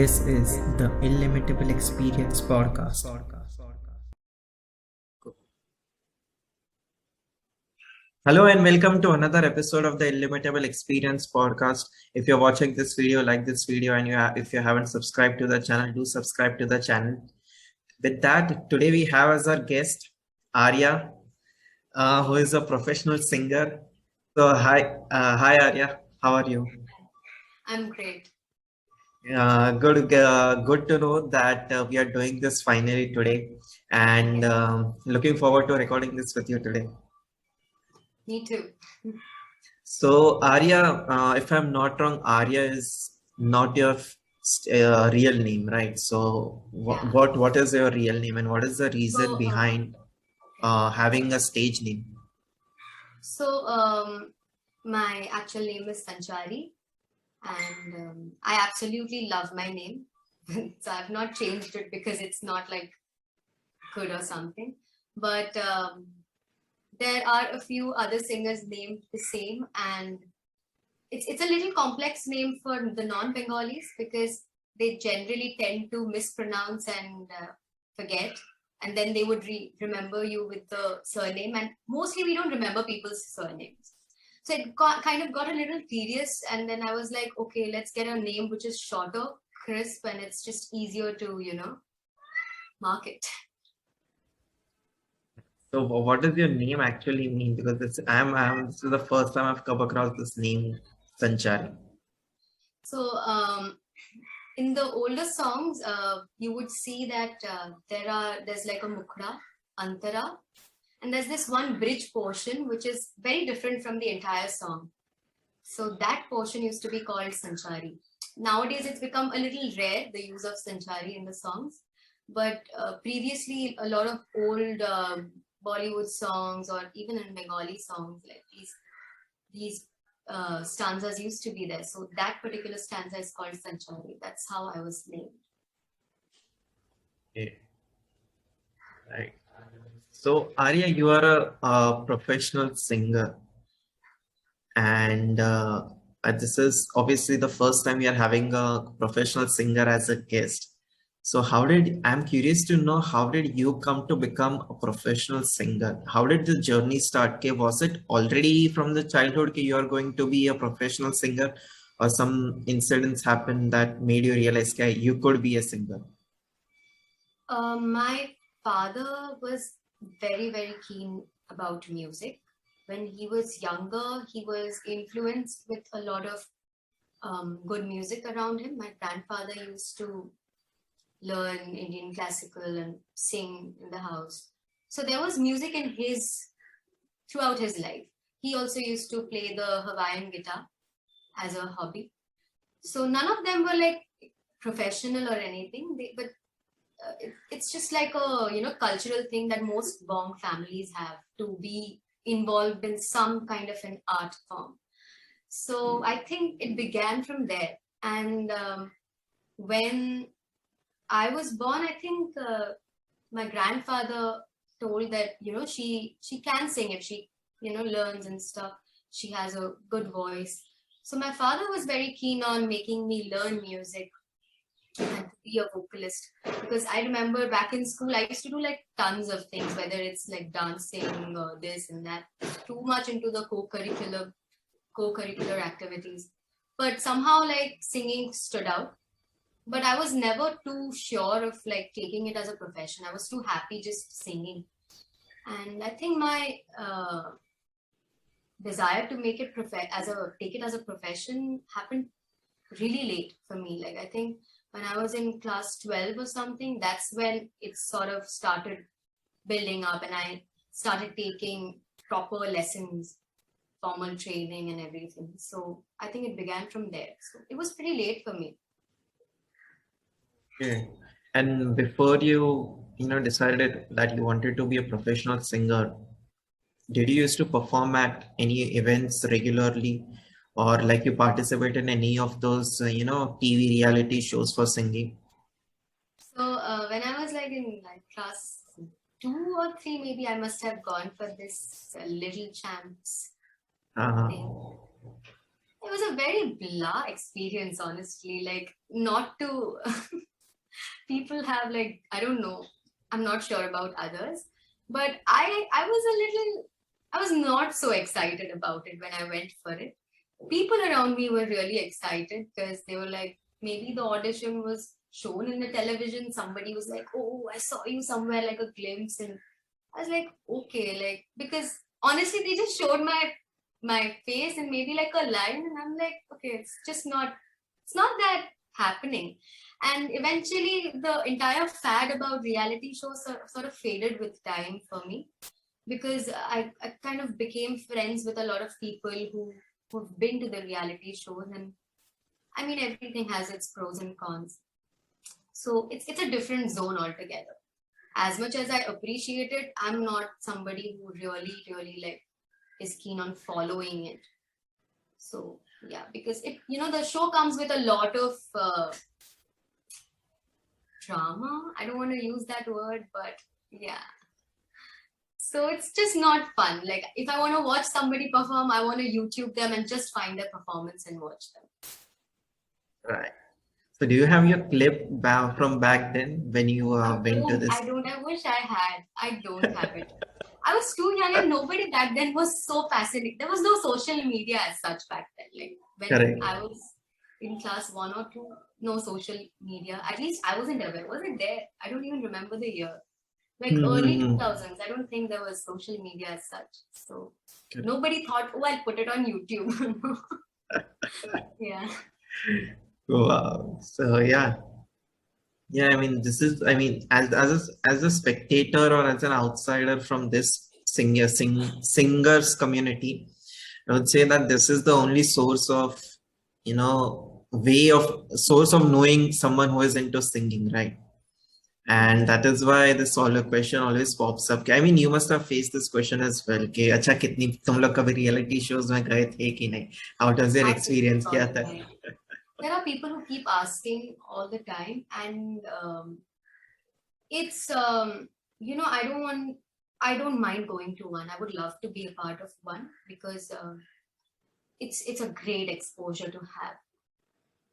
This is the Illimitable Experience Podcast. Hello and welcome to another episode of the Illimitable Experience Podcast. If you're watching this video, like this video, and if you haven't subscribed to the channel, do subscribe to the channel. With that, today we have as our guest Aaria, who is a professional singer. So hi Aaria, how are you? I'm great. Good to know that we are doing this finally today, and looking forward to recording this with you today. Me too. So, Arya, if I'm not wrong, Arya is not your real name, right? So, Yeah. what is your real name, and what is the reason So, behind having a stage name? My actual name is Sanchari, and I absolutely love my name. So I've not changed it because it's not like good or something. But there are a few other singers named the same, and it's a little complex name for the non-Bengalis because they generally tend to mispronounce and forget, and then they would remember you with the surname, and mostly we don't remember people's surnames. So it kind of got a little tedious, and then I was like, okay, let's get a name which is shorter, crisp, and it's just easier to market. So, what does your name actually mean? Because this is the first time I've come across this name, Sanchari. So in the older songs, you would see that there's like a mukra, antara, and there's this one bridge portion which is very different from the entire song. So that portion used to be called Sanchari. Nowadays it's become a little rare, the use of Sanchari in the songs, but previously a lot of old Bollywood songs or even in Bengali songs, like these stanzas used to be there. So that particular stanza is called Sanchari. That's how I was named. Okay. Right. So, Arya, you are a professional singer, and this is obviously the first time we are having a professional singer as a guest. So I'm curious to know, how did you come to become a professional singer? How did the journey start? Okay, was it already from the childhood that you are going to be a professional singer, or some incidents happened that made you realize that you could be a singer? My father was very, very keen about music. When he was younger, he was influenced with a lot of good music around him. My grandfather used to learn Indian classical and sing in the house. So there was music in throughout his life. He also used to play the Hawaiian guitar as a hobby. So none of them were like professional or anything, but it's just like a cultural thing that most Bong families have, to be involved in some kind of an art form. So I think it began from there. And when I was born, I think my grandfather told that she can sing if she learns and stuff. She has a good voice. So my father was very keen on making me learn music and to be a vocalist, because I remember back in school I used to do like tons of things, whether it's like dancing or this and that, too much into the co-curricular activities, but somehow like singing stood out. But I was never too sure of like taking it as a profession. I was too happy just singing, and I think my desire to make it take it as a profession happened really late for me. Like I think when I was in class 12 or something, that's when it sort of started building up, and I started taking proper lessons, formal training and everything. So I think it began from there. So it was pretty late for me. Okay. And before you decided that you wanted to be a professional singer, did you used to perform at any events regularly, or like you participate in any of those TV reality shows for singing? So when I was like in like class 2 or 3, maybe I must have gone for this Little Champs Uh-huh. thing. It was a very blah experience, honestly. Like, not to people have like, I don't know, I'm not sure about others, but I was a little, I was not so excited about it when I went for it. People around me were really excited because they were like, maybe the audition was shown in the television. Somebody was like, oh, I saw you somewhere, like a glimpse. And I was like, okay, like, because honestly, they just showed my face and maybe like a line, and I'm like, okay, it's not that happening. And eventually, the entire fad about reality shows sort of faded with time for me, because I kind of became friends with a lot of people who've been to the reality shows, and I mean, everything has its pros and cons. So it's a different zone altogether. As much as I appreciate it, I'm not somebody who really like is keen on following it. So yeah, because it, the show comes with a lot of drama. I don't want to use that word, but yeah. So it's just not fun. Like, if I want to watch somebody perform, I want to YouTube them and just find their performance and watch them. Right. So do you have your clip from back then when you went to this? I don't. I wish I had. I don't have it. I was too young, and nobody back then was so fascinated. There was no social media as such back then. Like, when Correct. I was in class 1 or 2, no social media. At least I wasn't aware. Was it there? I don't even remember the year. Like, early Mm-hmm. 2000s. I don't think there was social media as such. So Correct. nobody thought, oh, I'll put it on YouTube. Yeah. Wow. So yeah. I mean, this is. I mean, as a spectator or as an outsider from this singers community, I would say that this is the only source of, source of knowing someone who is into singing, right? And that is why this all question always pops up. I mean, you must have faced this question as well. कि अच्छा कितनी तुम लोग कभी reality shows में गए थे कि नहीं? How does your I get this experience all क्या the था? time. There are people who keep asking all the time, and it's I don't mind going to one. I would love to be a part of one, because it's a great exposure to have.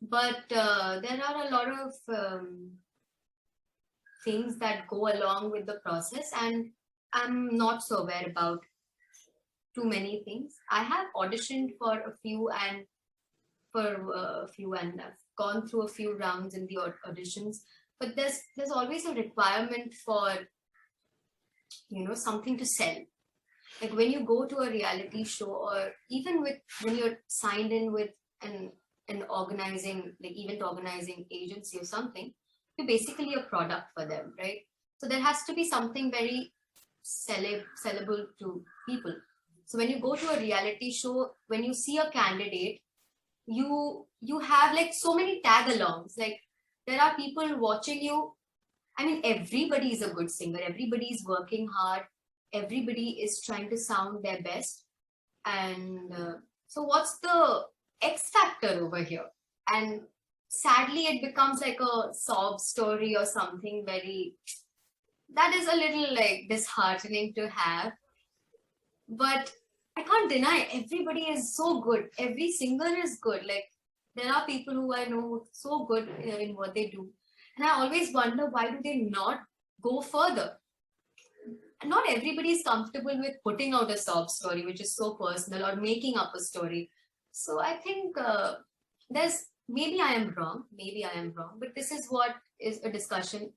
But there are a lot of things that go along with the process, and I'm not so aware about too many things. I have auditioned for a few, and I've gone through a few rounds in the auditions, but there's always a requirement for something to sell. Like, when you go to a reality show, or even when you're signed in with an organizing, like, event organizing agency or something, you're basically a product for them, right? So there has to be something very sellable to people. So when you go to a reality show, when you see a candidate, you have like so many tag-alongs. Like, there are people watching you. I mean, everybody is a good singer. Everybody is working hard. Everybody is trying to sound their best. And so what's the X factor over here? And sadly, it becomes like a sob story or something that is a little like disheartening to have. But I can't deny, everybody is so good. Every singer is good. Like, there are people who I know so good in what they do. And I always wonder, why do they not go further? And not everybody is comfortable with putting out a sob story, which is so personal, or making up a story. So I think maybe I am wrong, but this is what is a discussion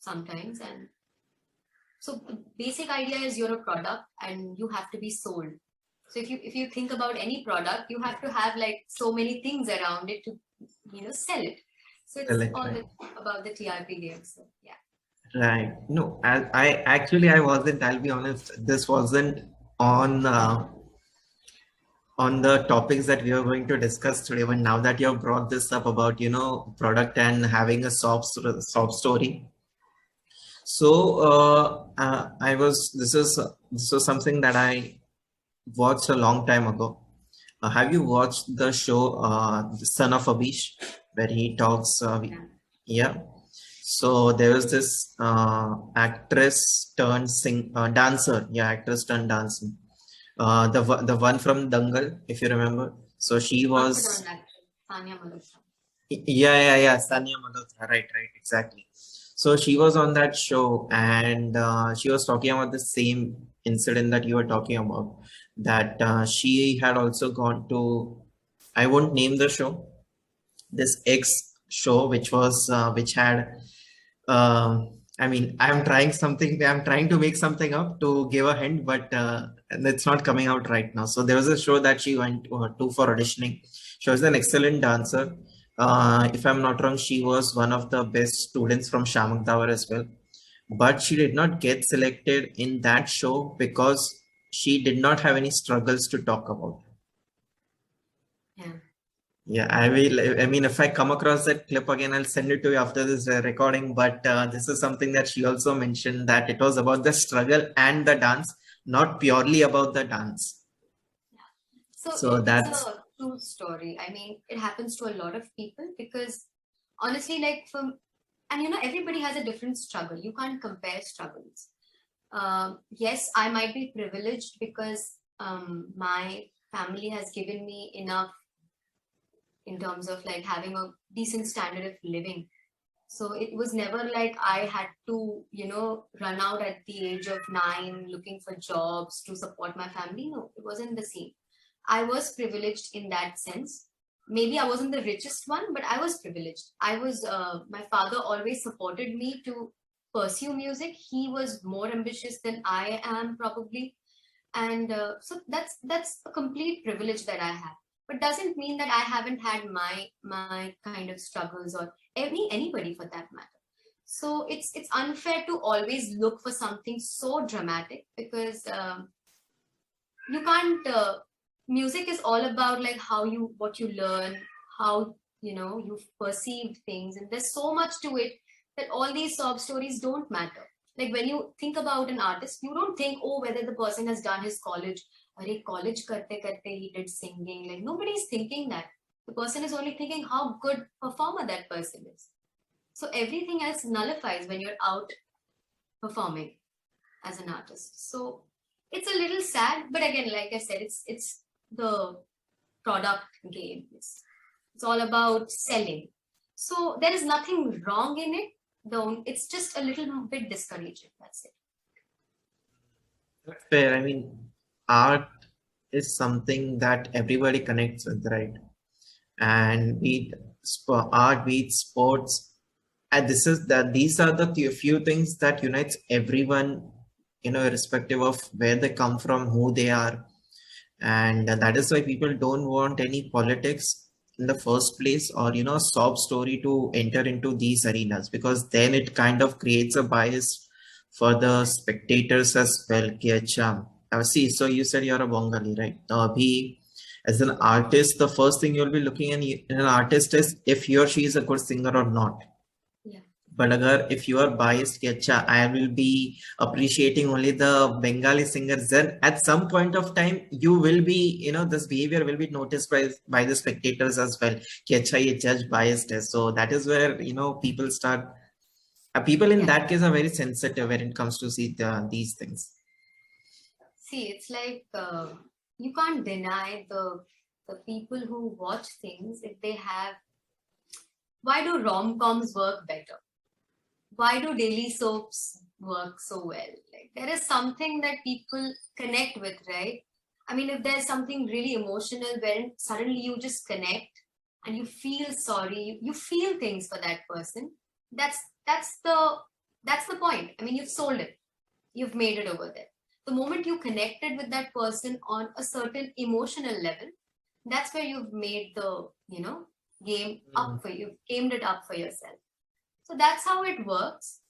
sometimes. And so the basic idea is, you're a product and you have to be sold. So if you think about any product, you have to have like so many things around it to sell it. So it's all about the TRP game. So yeah. Right. No, I wasn't. I'll be honest. This wasn't on the topics that we are going to discuss today. But now that you have brought this up about product and having a sob story, so I was. This was something that I watched a long time ago. Have you watched the show The Son of Abish, where he talks? Yeah. So there was this actress turned dancer. Yeah, actress turned dancer. The one from Dangal, if you remember. So she Not the was, non actor, Tanya Malhotra. yeah, Sanya Malhotra, right, exactly. So she was on that show, and she was talking about the same incident that you were talking about. That she had also gone to, I won't name the show, this X show, which had, I mean, I'm trying to make something up to give a hint, but it's not coming out right now. So there was a show that she went to for auditioning. She was an excellent dancer. If I'm not wrong, she was one of the best students from Shamak Dawar as well. But she did not get selected in that show because she did not have any struggles to talk about. Yeah. Yeah, I will. I mean, if I come across that clip again, I'll send it to you after this recording. But this is something that she also mentioned, that it was about the struggle and the dance, not purely about the dance. So So it's that's, a true story. I mean, it happens to a lot of people because honestly, like and everybody has a different struggle. You can't compare struggles. Yes, I might be privileged because my family has given me enough in terms of like having a decent standard of living. So it was never like I had to, run out at the age of 9 looking for jobs to support my family. No, it wasn't the same. I was privileged in that sense. Maybe I wasn't the richest one, but I was privileged. My father always supported me to pursue music. He was more ambitious than I am, probably. And so that's a complete privilege that I have. But doesn't mean that I haven't had my kind of struggles, or anybody for that matter. So it's unfair to always look for something so dramatic, because you can't music is all about like what you learn, how you've perceived things, and there's so much to it that all these sob stories don't matter. Like when you think about an artist, you don't think, oh, whether the person has done his college, or college karte karte he did singing. Like nobody's thinking that. The person is only thinking how good performer that person is. So everything else nullifies when you're out performing as an artist. So it's a little sad, but again, like I said, it's the product game. It's all about selling. So there is nothing wrong in it, though it's just a little bit discouraging. That's it. that's fair. I mean, art is something that everybody connects with, right? And be it art, be it sports, and these are the few things that unites everyone, irrespective of where they come from, who they are. And that is why people don't want any politics in the first place, or sob story to enter into these arenas, because then it kind of creates a bias for the spectators as well. Ki, acha, see, so you said you're a Bengali, right? Abhi, as an artist, the first thing you'll be looking in an artist is if he or she is a good singer or not. Yeah. But agar if you are biased कि अच्छा I will be appreciating only the Bengali singers, then at some point of time you will be, this behavior will be noticed by the spectators as well कि अच्छा ये judge biased है. So that is where people start, people in Yeah. that case are very sensitive when it comes to see these things. See, it's like you can't deny the people who watch things if they have. Why do rom-coms work better? Why do daily soaps work so well? Like there is something that people connect with, right? I mean, if there's something really emotional where suddenly you just connect and you feel sorry, you feel things for that person. That's that's the that's the point. I mean, you've sold it. You've made it over there. The moment you connected with that person on a certain emotional level, that's where you've made the, game up for you, gamed it up for yourself. So that's how it works.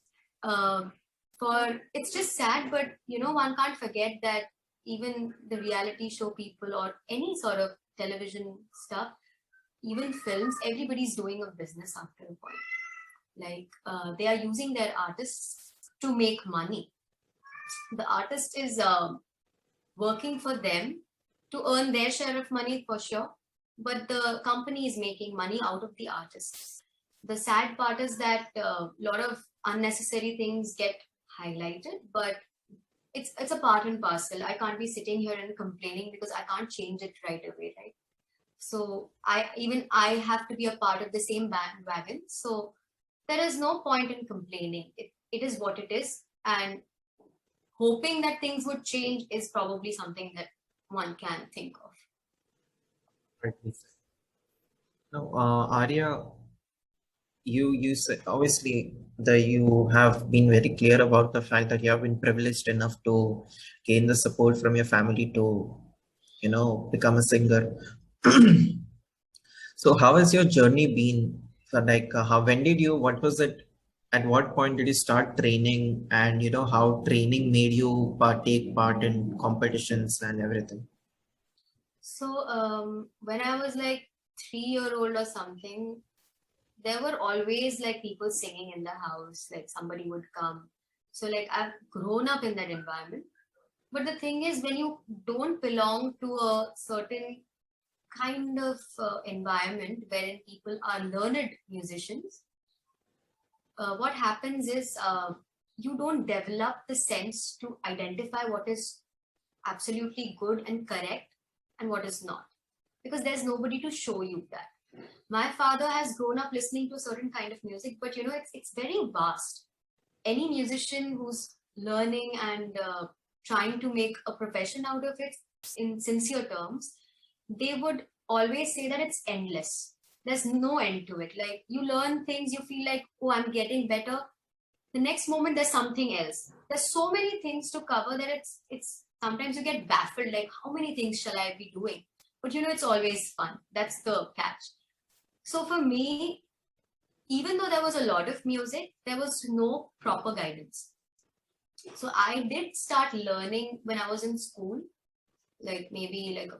Um, for It's just sad, but one can't forget that even the reality show people or any sort of television stuff, even films, everybody's doing a business after a point. Like they are using their artists to make money. The artist is working for them to earn their share of money for sure, but the company is making money out of the artists. The sad part is that a lot of unnecessary things get highlighted, but it's a part and parcel. I can't be sitting here and complaining because I can't change it right away, right? So I have to be a part of the same bandwagon. So there is no point in complaining. It is what it is, and hoping that things would change is probably something that one can think of. Rightly said. Now, Arya, you said obviously that you have been very clear about the fact that you have been privileged enough to gain the support from your family to, become a singer. So how has your journey been? So like, when did you? What was it? At what point did you start training? And how training made you take part in competitions and everything. So when I was like 3 year old or something, there were always like people singing in the house, like somebody would come. So like I've grown up in that environment. But the thing is, when you don't belong to a certain kind of environment wherein people are learned musicians, what happens is you don't develop the sense to identify what is absolutely good and correct and what is not, because there's nobody to show you that. My father has grown up listening to a certain kind of music, but it's very vast. Any musician who's learning and trying to make a profession out of it in sincere terms, they would always say that it's endless. There's no end to it. Like you learn things, you feel like, oh, I'm getting better. The next moment there's something else. There's so many things to cover that it's sometimes you get baffled, like how many things shall I be doing? But it's always fun. That's the catch. So for me, even though there was a lot of music, there was no proper guidance. So I did start learning when I was in school, like maybe like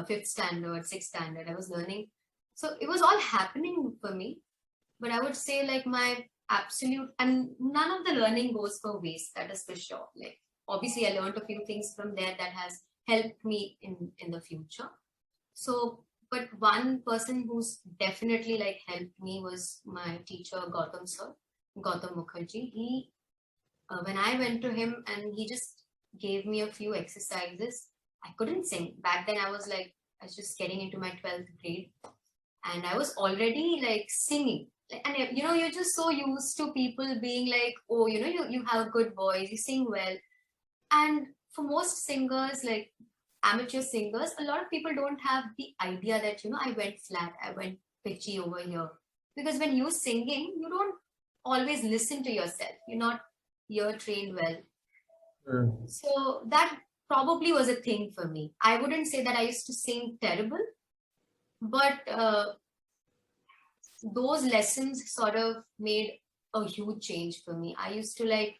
fifth standard, sixth standard. I was learning. So it was all happening for me. But I would say like my absolute, and none of the learning goes for waste. That is for sure. Like obviously, I learned a few things from there that has helped me in the future. So, but one person who's definitely like helped me was my teacher Gautam sir, Gautam Mukherjee. When I went to him and he just gave me a few exercises, I couldn't sing. Back then, I was just getting into my 12th grade and I was already like singing. And you're just so used to people being like, oh, you have a good voice, you sing well. And for most singers, like amateur singers, a lot of people don't have the idea that, I went flat, I went pitchy over here. Because when you're singing, you don't always listen to yourself. You're not ear trained well. Mm. So that probably was a thing for me. I wouldn't say that I used to sing terrible, but those lessons sort of made a huge change for me. I used to like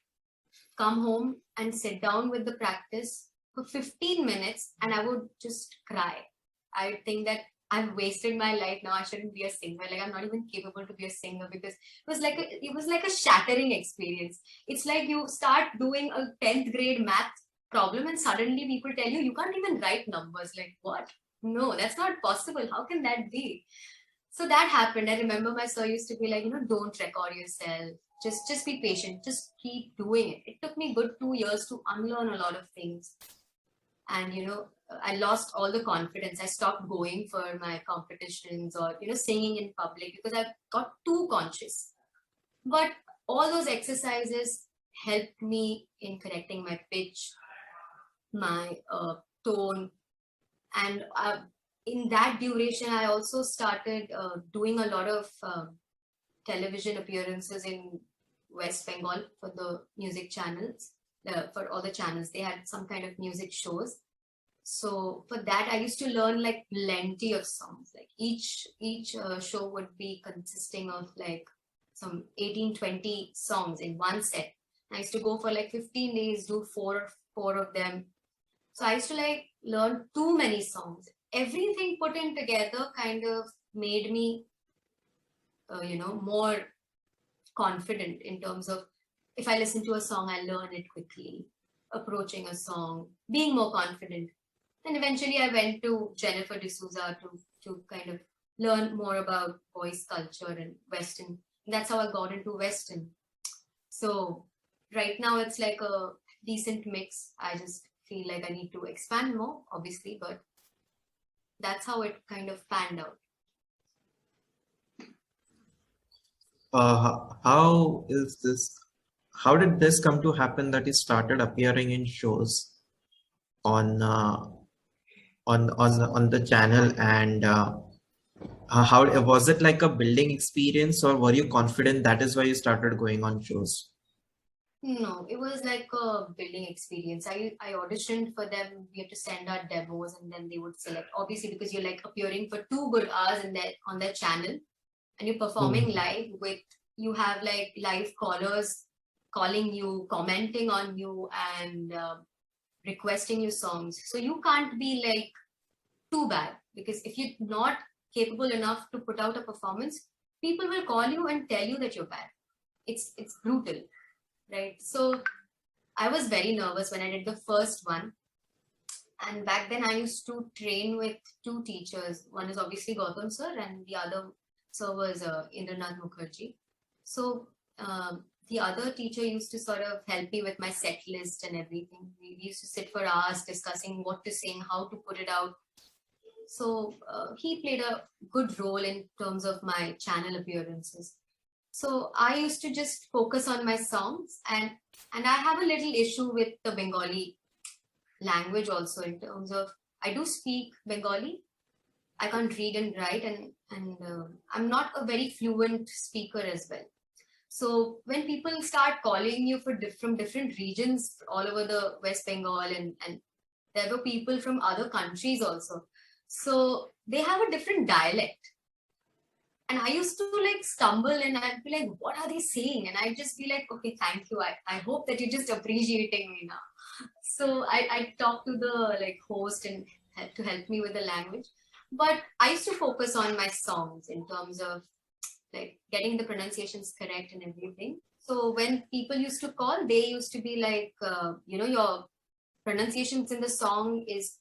come home and sit down with the practice for 15 minutes and I would just cry. I would think that I've wasted my life now. I shouldn't be a singer. Like I'm not even capable to be a singer because it was like a shattering experience. It's like you start doing a 10th grade math problem and suddenly people tell you can't even write numbers. Like what? No, that's not possible. How can that be? So that happened. I remember my sir used to be like, don't record yourself. Just be patient. Just keep doing it. It took me good 2 years to unlearn a lot of things. And I lost all the confidence. I stopped going for my competitions or singing in public because I got too conscious. But all those exercises helped me in correcting my pitch, my tone, and in that duration, I also started doing a lot of television appearances in West Bengal for the music channels. For all the channels, they had some kind of music shows. So for that, I used to learn like plenty of songs. Like each show would be consisting of like some 18-20 songs in one set. I used to go for like 15 days, do four of them. So I used to like learn too many songs. Everything put in together kind of made me, more confident in terms of if I listen to a song, I learn it quickly, approaching a song, being more confident. And eventually I went to Jennifer D'Souza to kind of learn more about voice culture and Western. That's how I got into Western. So right now it's like a decent mix. I just feel like I need to expand more, obviously, but that's how it kind of panned out. How is this? How did this come to happen that you started appearing in shows on on the channel, and how was it like a building experience, or were you confident that is why you started going on shows? No, it was like a building experience. I auditioned for them. We had to send our demos, and then they would select. Obviously, because you're like appearing for 2 good hours in their on their channel, and you're performing Hmm. live with, you have like live callers calling you, commenting on you, and requesting you songs. So you can't be like too bad, because if you're not capable enough to put out a performance, people will call you and tell you that you're bad. It's brutal, right? So I was very nervous when I did the first one. And back then I used to train with two teachers. One is obviously Gautam sir, and the other sir was Indranath Mukherjee. So the other teacher used to sort of help me with my set list and everything. We used to sit for hours discussing what to sing, how to put it out. So he played a good role in terms of my channel appearances. So I used to just focus on my songs, and I have a little issue with the Bengali language also, in terms of I do speak Bengali. I can't read and write, and I'm not a very fluent speaker as well. So when people start calling you from different regions all over the West Bengal, and there were people from other countries also, so they have a different dialect. And I used to like stumble and I'd be like, what are they saying? And I'd just be like, okay, thank you. I hope that you're just appreciating me now. So I talked to the like host and to help me with the language. But I used to focus on my songs in terms of like getting the pronunciations correct and everything. So when people used to call, they used to be like, your pronunciations in the song is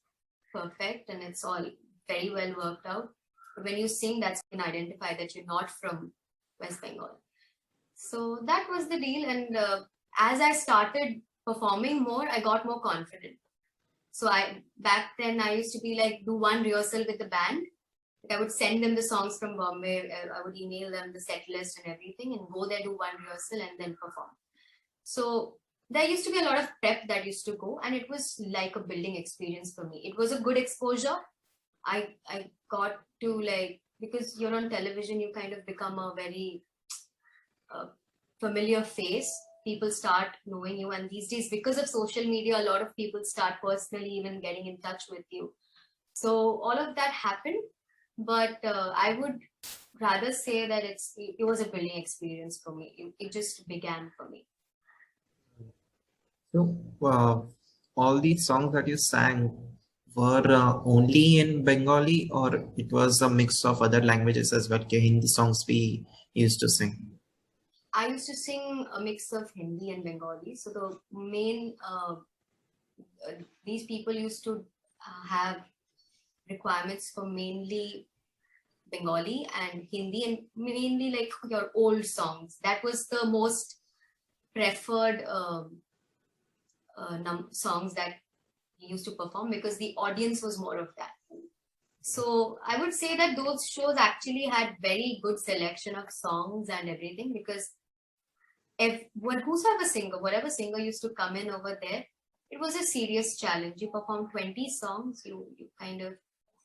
perfect and it's all very well worked out. But when you sing, that's when you can identify that you're not from West Bengal. So that was the deal. And as I started performing more, I got more confident. So I back then I used to be like do one rehearsal with the band. I would send them the songs from Bombay. I would email them the set list and everything, and go there, do one rehearsal, and then perform. So there used to be a lot of prep that used to go, and it was like a building experience for me. It was a good exposure. I got to like, because you're on television, you kind of become a very uh, familiar face. People start knowing you, and these days, because of social media, a lot of people start personally even getting in touch with you. So all of that happened, but I would rather say that it was a building experience for me. It just began for me. So, all these songs that you sang were only in Bengali, or it was a mix of other languages as well? के Hindi songs we used to sing. I used to sing a mix of Hindi and Bengali. So the main these people used to have requirements for mainly Bengali and Hindi, and mainly like your old songs. That was the most preferred songs that he used to perform, because the audience was more of that. So I would say that those shows actually had very good selection of songs and everything, because if whatever singer used to come in over there, it was a serious challenge. You perform 20 songs, you kind of,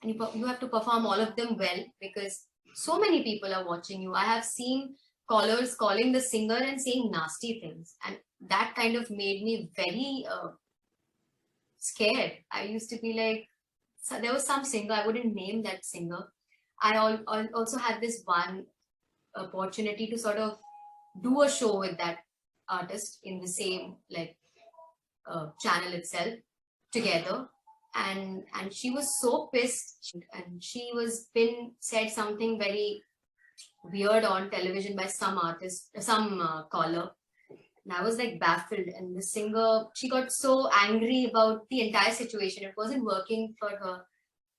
and you have to perform all of them well, because so many people are watching you. I have seen callers calling the singer and saying nasty things, and that kind of made me very scared. I used to be like, so there was some singer, I wouldn't name that singer. I also had this one opportunity to sort of do a show with that artist in the same like channel itself together, and she was so pissed, and she was been said something very weird on television by some artist, some caller, and I was like baffled. And the singer, she got so angry about the entire situation. It wasn't working for her.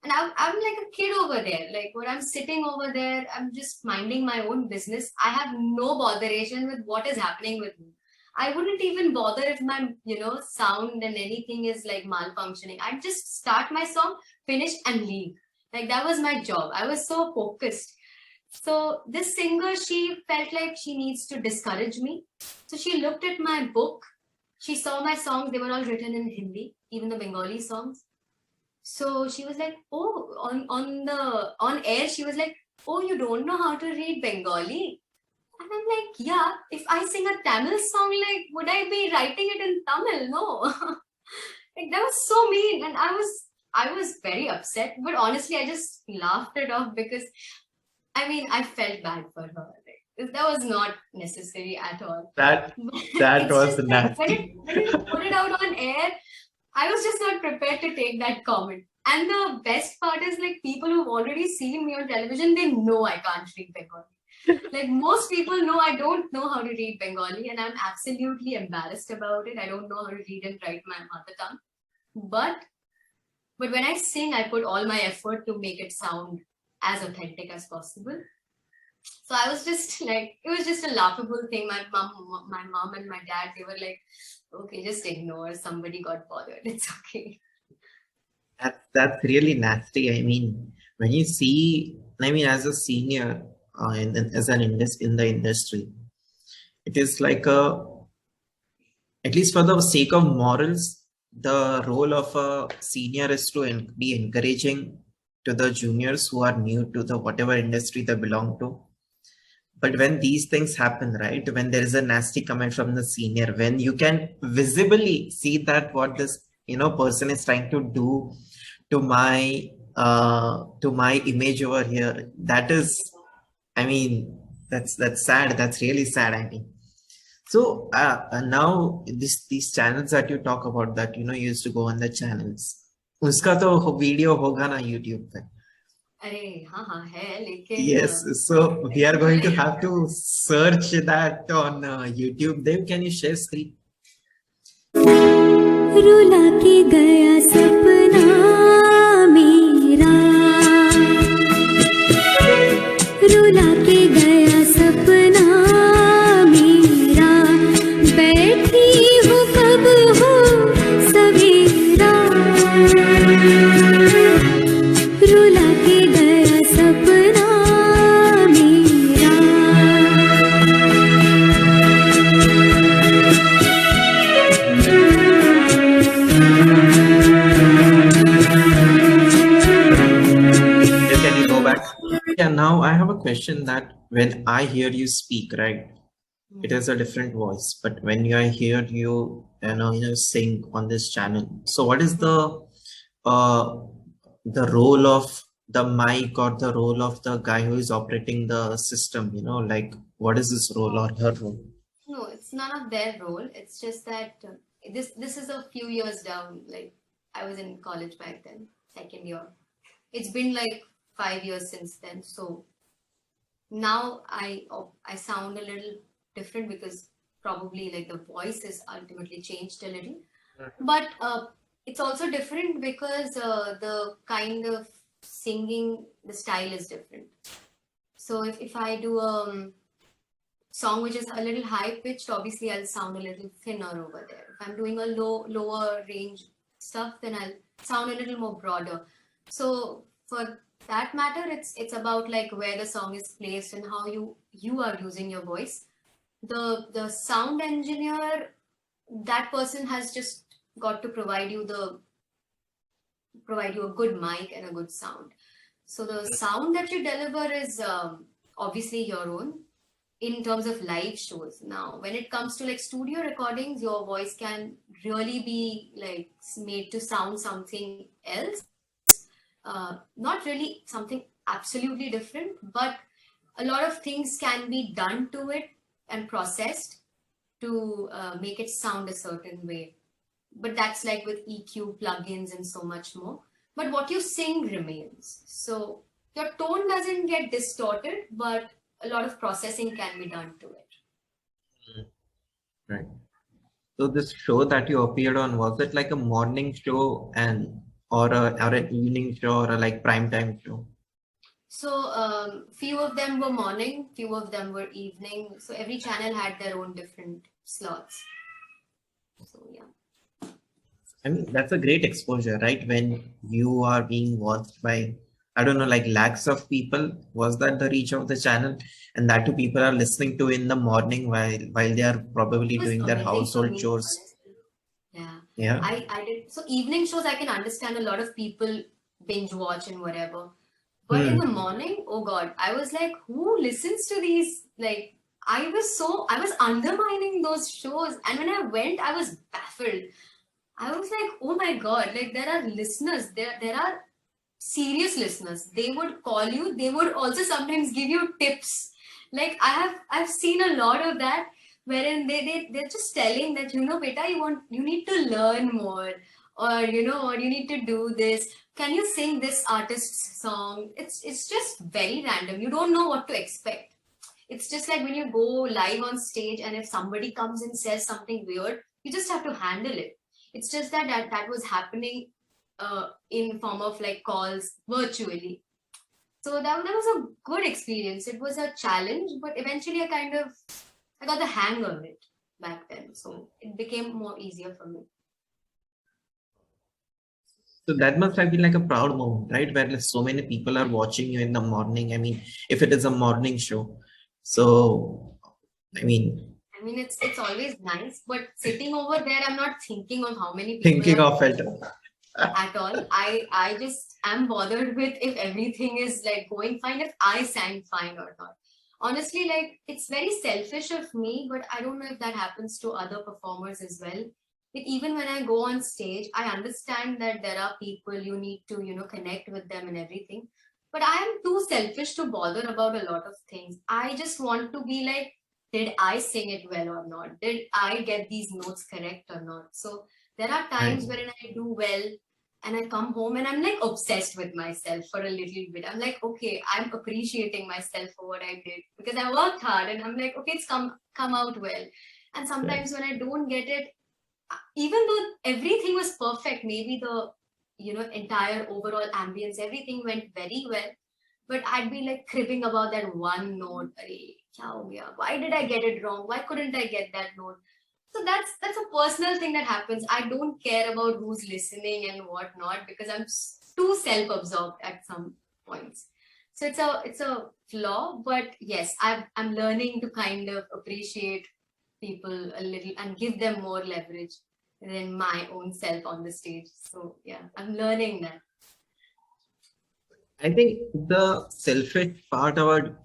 And I'm like a kid over there. Like when I'm sitting over there, I'm just minding my own business. I have no botheration with what is happening with me. I wouldn't even bother if my, sound and anything is like malfunctioning. I'd just start my song, finish and leave. Like that was my job. I was so focused. So this singer, she felt like she needs to discourage me. So she looked at my book. She saw my songs. They were all written in Hindi, even the Bengali songs. So she was like, "Oh, on air, she was like, oh, you don't know how to read Bengali?" And I'm like, "Yeah. If I sing a Tamil song, like, would I be writing it in Tamil? No." Like that was so mean, and I was very upset. But honestly, I just laughed it off because I mean I felt bad for her. Like, that was not necessary at all. That that It's was just that nasty. when you put it out on air, I was just not prepared to take that comment. And the best part is like people who've already seen me on television, they know I can't read Bengali. Like most people know I don't know how to read Bengali, and I'm absolutely embarrassed about it. I don't know how to read and write my mother tongue. But but when I sing, I put all my effort to make it sound as authentic as possible. So I was just like, it was just a laughable thing. My mom and my dad, they were like, okay, just ignore. Somebody got bothered. It's okay. That's really nasty. I mean, when you see, I mean, as a senior as an in the industry, it is like a, at least for the sake of morals, the role of a senior is to be encouraging to the juniors who are new to the whatever industry they belong to. But when these things happen, right, when there is a nasty comment from the senior, when you can visibly see that what this person is trying to do to my image over here, that is, I mean, that's sad. That's really sad. I mean, so now these channels that you talk about, that you used to go on the channels, uska to video hoga na YouTube pe. अरे हाँ हाँ है लेकिन Yes, so we are going to have to search that on YouTube. Dev, can you share screen? रुला के गया सपना मेरा, रुला के गया सपना मेरा, बैठी हूँ कब हो सवेरा, रुला के गया सपना मेरा। Can you go back? Yeah, now I have a question that when I hear you speak, right, it is a different voice, but when I hear you, sing on this channel, so what is uh, the role of the mic or the role of the guy who is operating the system? Like what is his role or her role? no, it's none of their role. It's just that this is a few years down. Like I was in college back then, second year. It's been like 5 years since then. So now I sound a little different because probably like the voice is ultimately changed a little. But it's also different because the kind of singing, the style is different. So if I do a song which is a little high pitched, obviously I'll sound a little thinner over there. If I'm doing a lower range stuff, then I'll sound a little more broader. So for that matter, it's about like where the song is placed and how you are using your voice. The sound engineer, that person has just got to provide you a good mic and a good sound. So the sound that you deliver is obviously your own in terms of live shows. Now, when it comes to like studio recordings, your voice can really be like made to sound something else. Not really something absolutely different, but a lot of things can be done to it and processed to make it sound a certain way. But that's like with EQ plugins and so much more. But what you sing remains. So your tone doesn't get distorted, but a lot of processing can be done to it. Right. So this show that you appeared on, was it like a morning show and or an evening show or a like prime time show? So few of them were morning, few of them were evening. So every channel had their own different slots. So yeah. I mean, that's a great exposure, right? When you are being watched by, I don't know, like lakhs of people? Was that the reach of the channel? And that too, people are listening to in the morning while they are probably It was doing their amazing for household me, chores. honestly. Yeah, Yeah. I did. So evening shows, I can understand a lot of people binge watch and whatever. But in the Hmm. morning, oh God, I was like, who listens to these? Like, I was undermining those shows. And when I went, I was baffled. I was like, oh my God, like there are listeners, there are serious listeners. They would call you, they would also sometimes give you tips. Like I've seen a lot of that wherein they're just telling that, beta, you need to learn more, or or you need to do this. Can you sing this artist's song? It's just very random. You don't know what to expect. It's just like when you go live on stage, and if somebody comes and says something weird, you just have to handle it. It's just that was happening in form of like calls virtually. So that was a good experience. It was a challenge, but eventually I got the hang of it back then. So it became more easier for me. So that must have been like a proud moment, right? Where like so many people are watching you in the morning. I mean, if it is a morning show. So, I mean, I mean, it's always nice, but sitting over there, I'm not thinking of how many people thinking are of it. watching at all. I just am bothered with if everything is like going fine, if I sang fine or not. Honestly, like it's very selfish of me, but I don't know if that happens to other performers as well. Like even when I go on stage, I understand that there are people you need to, connect with them and everything. But I am too selfish to bother about a lot of things. I just want to be like, did I sing it well or not? Did I get these notes correct or not? So there are Right. times wherein I do well and I come home and I'm like obsessed with myself for a little bit. I'm like, okay, I'm appreciating myself for what I did because I worked hard, and I'm like, okay, it's come out well. And Right. sometimes when I don't get it, even though everything was perfect, maybe the entire overall ambience, everything went very well, but I'd be like cribbing about that one note. Arey, kya ho gaya? Why did I get it wrong? Why couldn't I get that note? So that's a personal thing that happens. I don't care about who's listening and whatnot because I'm too self-absorbed at some points. So it's a flaw, but yes, I'm learning to kind of appreciate people a little and give them more leverage than my own self on the stage. So yeah, I'm learning that. I think the selfish part about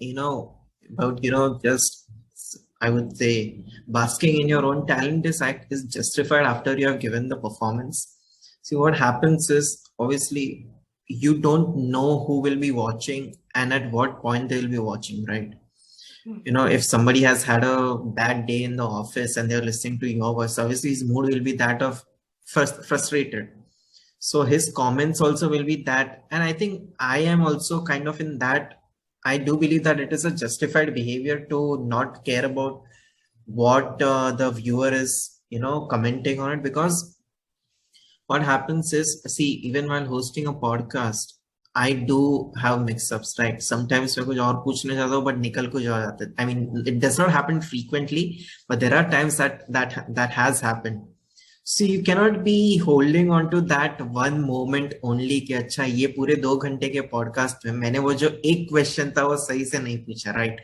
just I would say basking in your own talent is justified after you have given the performance. See, what happens is obviously you don't know who will be watching and at what point they will be watching, right? Hmm. If somebody has had a bad day in the office and they're listening to your voice, obviously his mood will be that of frustrated. So his comments also will be that. And I think I am also kind of in that. I do believe that it is a justified behavior to not care about what the viewer is, commenting on it. Because what happens is, see, even while hosting a podcast, I do have mix-ups, right? Sometimes मैं कुछ और पूछने जाता हूँ, but निकल कुछ और जाता है. I mean, it does not happen frequently, but there are times that has happened. So you cannot be holding on to that one moment only कि अच्छा ये पूरे 2 घंटे के podcast में मैंने वो जो एक question था वो सही से नहीं पूछा, right?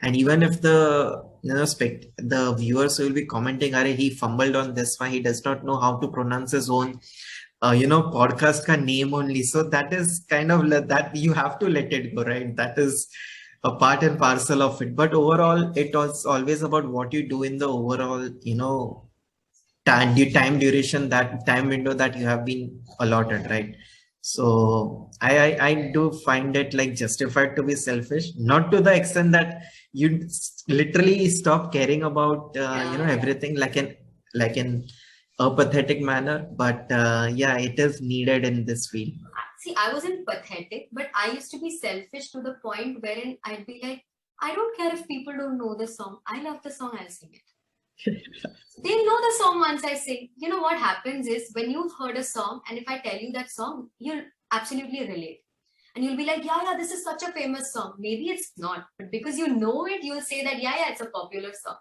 And even if the viewers will be commenting, अरे he fumbled on this one, he does not know how to pronounce his own podcast ka name only. So that is kind of that you have to let it go, right? That is a part and parcel of it. But overall, it was always about what you do in the overall, time duration, that time window that you have been allotted, right? So I do find it like justified to be selfish, not to the extent that you literally stop caring about Yeah. everything like in a pathetic manner, but yeah, it is needed in this field. See, I wasn't pathetic, but I used to be selfish to the point wherein I'd be like, I don't care if people don't know the song. I love the song, I'll sing it. They know the song once I sing. You know what happens is when you've heard a song, and if I tell you that song, you'll absolutely relate. And you'll be like, yeah, yeah, this is such a famous song. Maybe it's not, but because you know it, you'll say that, yeah, yeah, it's a popular song.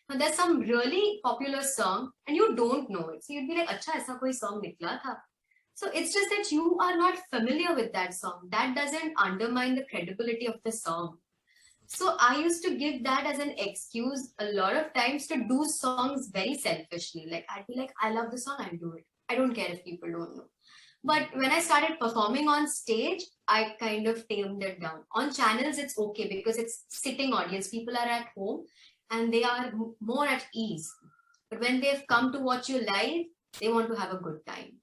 Now there's some really popular song and you don't know it. So you'd be like, acha, aisa koi song nikla tha. So it's just that you are not familiar with that song. That doesn't undermine the credibility of the song. So I used to give that as an excuse a lot of times to do songs very selfishly. Like I'd be like, I love the song, I'll do it. I don't care if people don't know. But when I started performing on stage, I kind of tamed it down. On channels, it's okay because it's sitting audience. People are at home and they are more at ease. But when they've come to watch you live, they want to have a good time.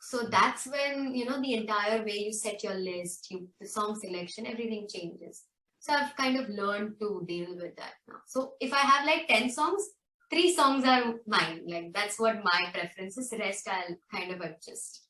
So that's when, the entire way you set your list, the song selection, everything changes. So I've kind of learned to deal with that now. So if I have like 10 songs, 3 songs are mine. Like that's what my preference is. Rest I'll kind of adjust.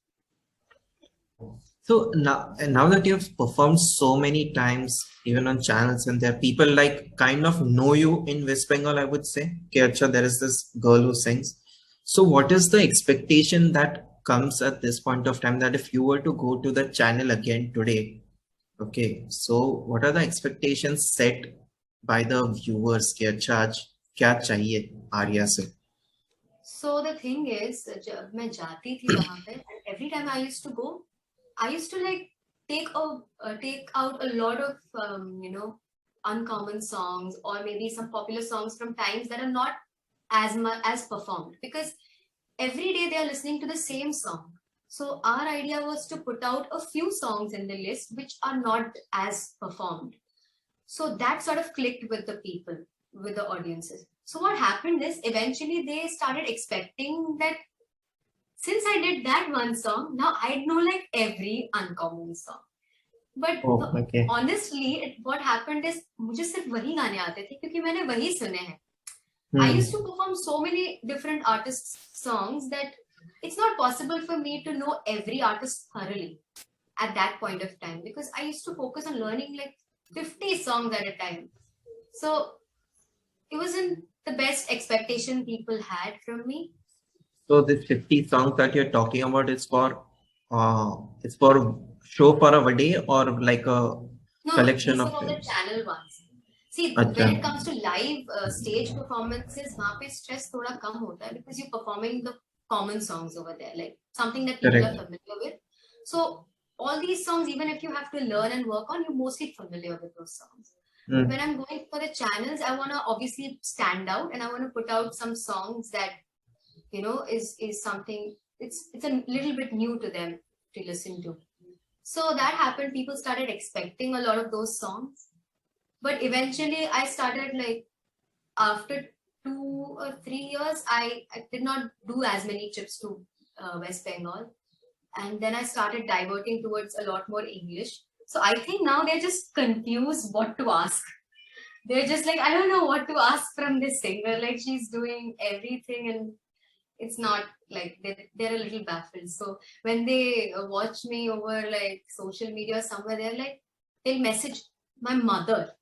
So now that you've performed so many times, even on channels, and there are people like kind of know you in West Bengal, I would say. Okay, acha, there is this girl who sings. So what is the expectation that comes at this point of time that if you were to go to the channel again today, okay, so what are the expectations set by the viewers? कि अच्छा आज क्या चाहिए आर्या से? So the thing is, जब मैं जाती थी वहाँ पे, and every time I used to go, I used to like take out a lot of uncommon songs or maybe some popular songs from times that are not as much as performed, because every day they are listening to the same song. So our idea was to put out a few songs in the list which are not as performed. So that sort of clicked with the people, with the audiences. So what happened is eventually they started expecting that since I did that one song, now I'd know like every uncommon song. But Oh, okay. honestly, what happened is मुझे सिर्फ वही गाने आते थे क्योंकि मैंने वही सुने हैं. I used to perform so many different artists' songs that it's not possible for me to know every artist thoroughly at that point of time, because I used to focus on learning like 50 songs at a time. So it wasn't the best expectation people had from me. So this 50 songs that you're talking about is for show for a day or like a No, collection these of are all the films? channel ones. See, अच्छा. when it comes to live stage performances, वहाँ पे stress थोड़ा कम होता है because you're performing the common songs over there, like something that people are Correct. familiar with. So all these songs, even if you have to learn and work on, you're mostly familiar with those songs. Hmm. When I'm going for the channels, I want to obviously stand out and I want to put out some songs that, is something, it's a little bit new to them to listen to. So that happened. People started expecting a lot of those songs. But eventually I started like after 2 or 3 years, I did not do as many trips to West Bengal. And then I started diverting towards a lot more English. So I think now they're just confused what to ask. They're just like, I don't know what to ask from this singer. Like she's doing everything and it's not like they're a little baffled. So when they watch me over like social media or somewhere, they'll message my mother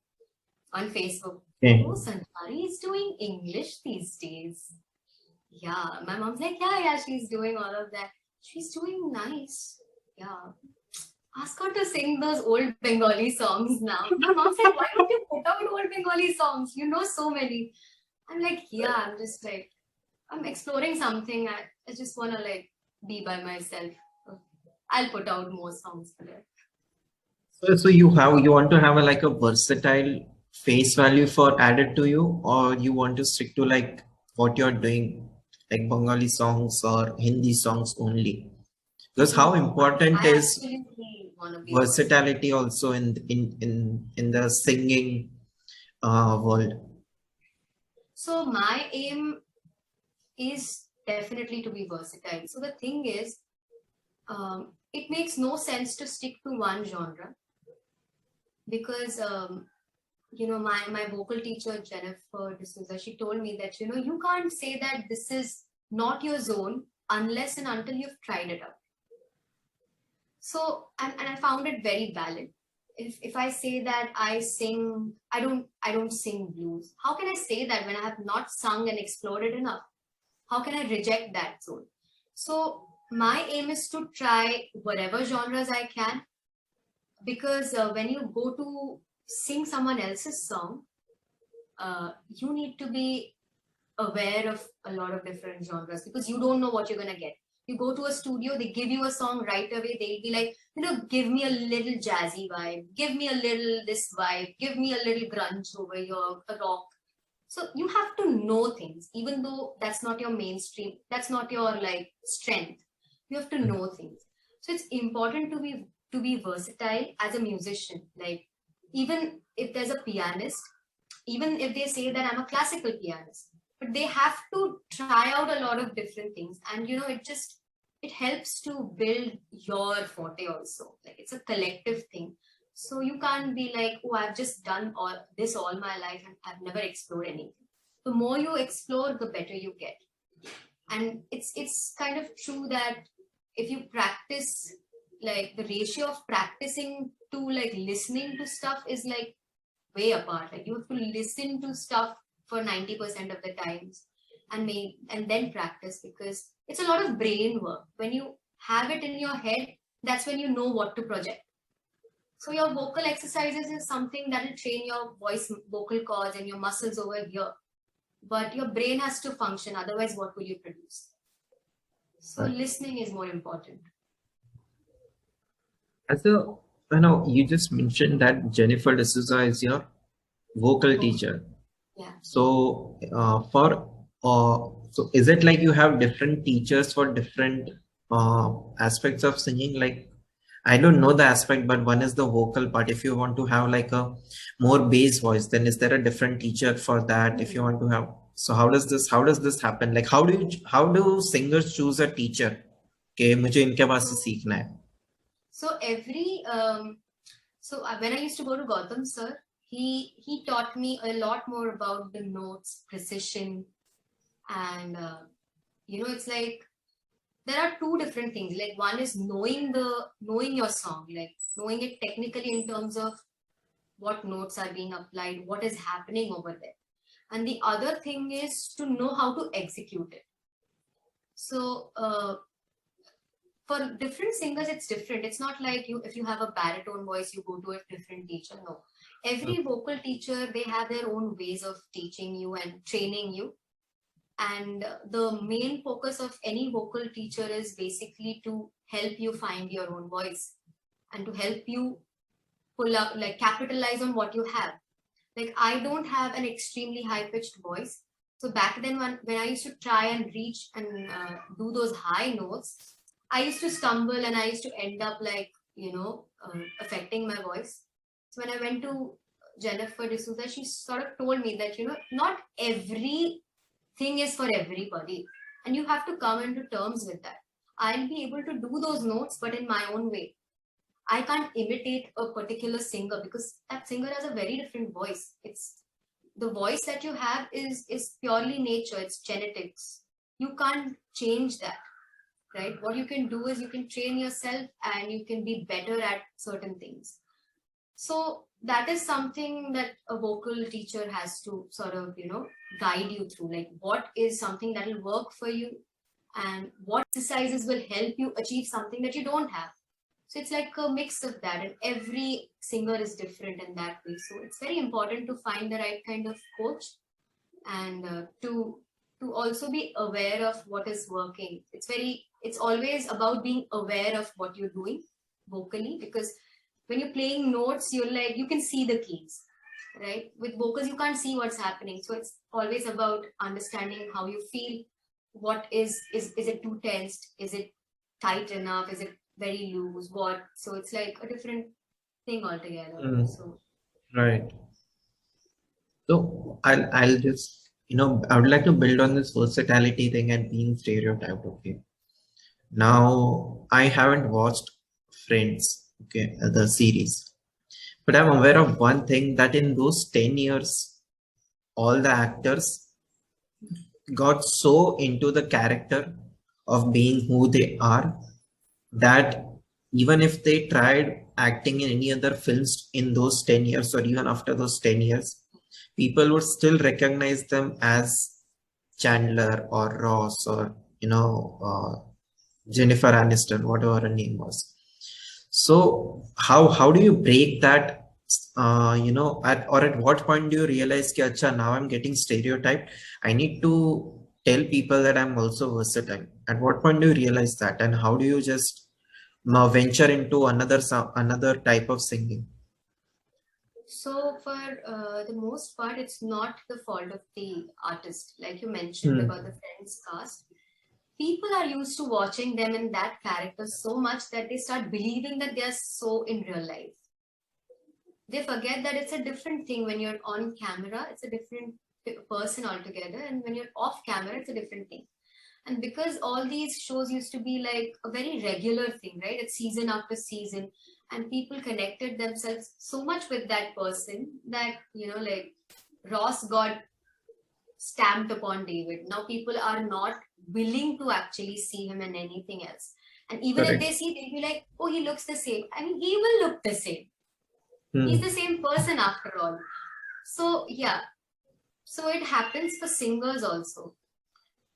on Facebook. Okay. Oh, Sanjari is doing English these days. Yeah, my mom's like, yeah, she's doing all of that. She's doing nice. Yeah. Ask her to sing those old Bengali songs now. My mom's like, why don't you put out old Bengali songs? You know so many. I'm like, yeah, I'm exploring something. I just want to like be by myself. I'll put out more songs for it. So you want to have like a versatile face value for added to you, or you want to stick to like what you're doing, like Bengali songs or Hindi songs only? Because how important I is absolutely want to be versatility also in the singing world? So my aim is definitely to be versatile. So the thing is, it makes no sense to stick to one genre because my vocal teacher Jennifer D'Souza, she told me that you can't say that this is not your zone unless and until you've tried it out. So and I found it very valid. If I say that I don't sing blues, how can I say that when I have not sung and explored it enough? How can I reject that zone? So my aim is to try whatever genres I can, because when you go to sing someone else's song, you need to be aware of a lot of different genres because you don't know what you're going to get. You go to a studio, they give you a song right away. They'll be like, give me a little jazzy vibe, give me a little this vibe, give me a little grunge over here, a rock. So you have to know things, even though that's not your mainstream, that's not your like strength. You have to know things. So it's important to be versatile as a musician. Like even if there's a pianist, even if they say that I'm a classical pianist, but they have to try out a lot of different things. And it helps to build your forte also. Like it's a collective thing. So you can't be like, oh, I've just done all my life and I've never explored anything. The more you explore, the better you get. And it's kind of true that if you practice, like the ratio of practicing to like listening to stuff is like way apart. Like you have to listen to stuff for 90% of the times and then practice, because it's a lot of brain work. When you have it in your head, that's when you know what to project. So your vocal exercises is something that will train your voice, vocal cords and your muscles over here. But your brain has to function, otherwise what will you produce? So Right. listening is more important. As you just mentioned that Jennifer D'Souza is your vocal teacher. Yeah. So, so is it like you have different teachers for different aspects of singing? Like, I don't know the aspect, but one is the vocal part. If you want to have like a more bass voice, then is there a different teacher for that? If you want to have, so how does this happen? Like, how do singers choose a teacher? Okay, मुझे इनके पास से सीखना है. So when I used to go to Gautam sir, he taught me a lot more about the notes, precision, and it's like there are two different things. Like one is knowing your song, like knowing it technically in terms of what notes are being applied, what is happening over there, and the other thing is to know how to execute it. So for different singers, it's different. It's not like if you have a baritone voice, you go to a different teacher. No, every vocal teacher, they have their own ways of teaching you and training you. And the main focus of any vocal teacher is basically to help you find your own voice and to help you pull up, like capitalize on what you have. Like I don't have an extremely high pitched voice. So back then when I used to try and reach and do those high notes, I used to stumble and I used to end up like, affecting my voice. So when I went to Jennifer D'Souza, she sort of told me that, not everything is for everybody. And you have to come into terms with that. I'll be able to do those notes, but in my own way. I can't imitate a particular singer because that singer has a very different voice. It's the voice that you have is purely nature, it's genetics. You can't change that. Right? What you can do is you can train yourself and you can be better at certain things. So that is something that a vocal teacher has to sort of, guide you through. Like what is something that will work for you and what exercises will help you achieve something that you don't have. So it's like a mix of that, and every singer is different in that way. So it's very important to find the right kind of coach and to also be aware of what is working. It's always about being aware of what you're doing vocally, because when you're playing notes, you can see the keys, right? With vocals, you can't see what's happening. So it's always about understanding how you feel. What is it too tensed? Is it tight enough? Is it very loose? What? So it's like a different thing altogether. So Right. So I'll just, I would like to build on this versatility thing and being stereotyped. Okay. Now I haven't watched Friends, okay, the series, but I'm aware of one thing, that in those 10 years, all the actors got so into the character of being who they are that even if they tried acting in any other films in those 10 years or even after those 10 years, people would still recognize them as Chandler or Ross or, Jennifer Aniston, whatever her name was. So how do you break that? At what point do you realize that, acha, now I'm getting stereotyped. I need to tell people that I'm also versatile? At what point do you realize that, and how do you just venture into another type of singing? So for the most part, it's not the fault of the artist. Like you mentioned about the Friends cast, people are used to watching them in that character so much that they start believing that they are so in real life. They forget that it's a different thing when you're on camera, it's a different person altogether, and when you're off camera, it's a different thing. And because all these shows used to be like a very regular thing, right? It's season after season, and people connected themselves so much with that person that, like Ross got stamped upon David. Now people are not willing to actually see him in anything else. And even if they see, they'll be like, oh, he looks the same. I mean, he will look the same. He's the same person after all. So yeah. So it happens for singers also.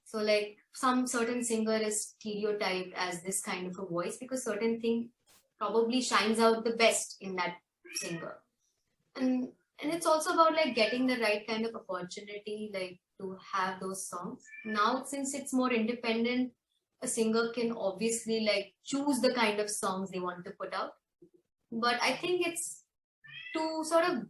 So like some certain singer is stereotyped as this kind of a voice because certain thing probably shines out the best in that singer. And it's also about like getting the right kind of opportunity, like to have those songs. Now, since it's more independent, a singer can obviously like choose the kind of songs they want to put out. But I think it's to sort of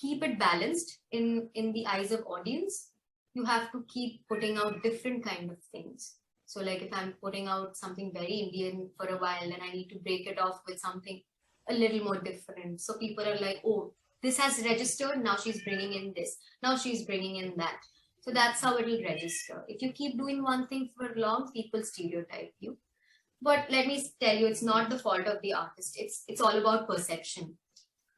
keep it balanced in the eyes of audience. You have to keep putting out different kind of things. So like if I'm putting out something very Indian for a while, then I need to break it off with something a little more different. So people are like, oh, this has registered, now she's bringing in this, now she's bringing in that. So that's how it'll register. If you keep doing one thing for long, people stereotype you. But let me tell you, it's not the fault of the artist. It's all about perception.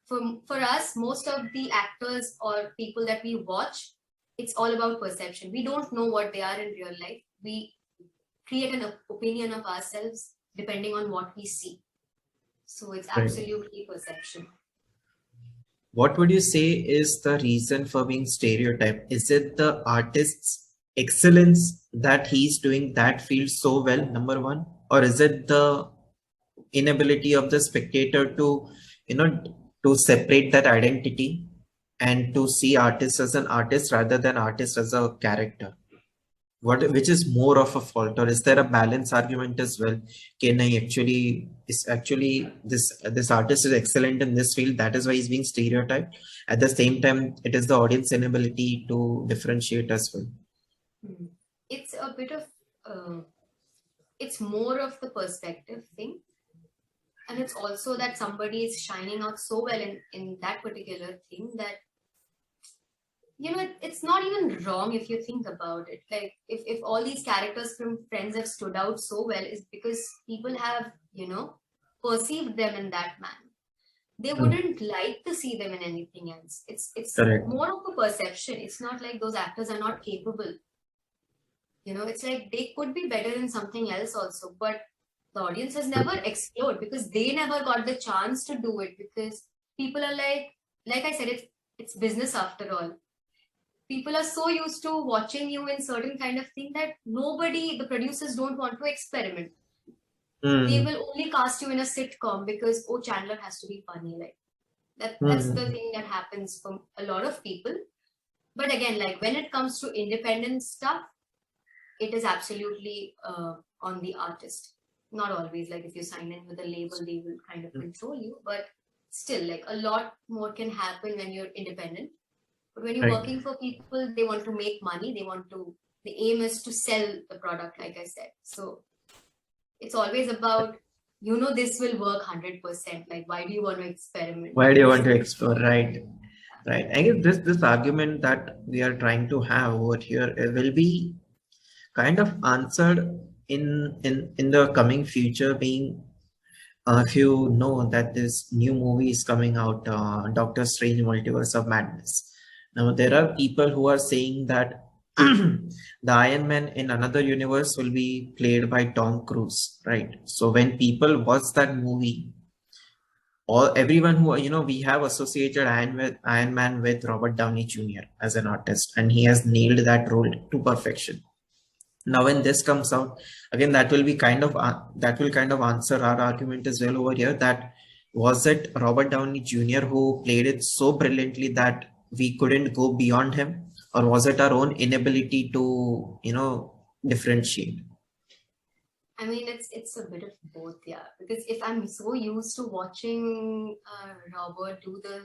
For us, most of the actors or people that we watch, it's all about perception. We don't know what they are in real life. We create an opinion of ourselves depending on what we see. So it's absolutely perception. What would you say is the reason for being stereotyped? Is it the artist's excellence that he's doing that field so well, number one? Or is it the inability of the spectator to, to separate that identity and to see artists as an artist rather than artist as a character? Which is more of a fault, or is there a balance argument as well? Can I actually this artist is excellent in this field, that is why he's being stereotyped. At the same time, it is the audience inability to differentiate as well. It's a bit of it's more of the perspective thing, and it's also that somebody is shining out so well in that particular thing that it's not even wrong if you think about it. Like if all these characters from Friends have stood out so well, is because people have perceived them in that manner. They wouldn't like to see them in anything else. It's more of a perception. It's not like those actors are not capable. It's like they could be better in something else also, but the audience has never explored because they never got the chance to do it, because people are like I said, it's business after all. People are so used to watching you in certain kind of thing that the producers don't want to experiment. They will only cast you in a sitcom because, oh, Chandler has to be funny. Like that's the thing that happens from a lot of people. But again, like when it comes to independent stuff, it is absolutely on the artist. Not always. Like if you sign in with a label, they will kind of control you. But still, like a lot more can happen when you're independent. But when you're working for people, they want to make money. The aim is to sell the product, like I said. So it's always about, this will work 100%. Like, why do you want to experiment? Why do you want to explore? Right. I guess this argument that we are trying to have over here will be kind of answered in the coming future, being if you know that this new movie is coming out, Doctor Strange Multiverse of Madness. Now, there are people who are saying that the Iron Man in another universe will be played by Tom Cruise, right? So when people watch that movie, everyone who, we have associated Iron Man with Robert Downey Jr. as an artist, and he has nailed that role to perfection. Now, when this comes out, again, that will kind of answer our argument as well over here, that was it Robert Downey Jr. who played it so brilliantly that we couldn't go beyond him, or was it our own inability to differentiate? I mean, it's a bit of both, yeah. Because if I'm so used to watching Robert do the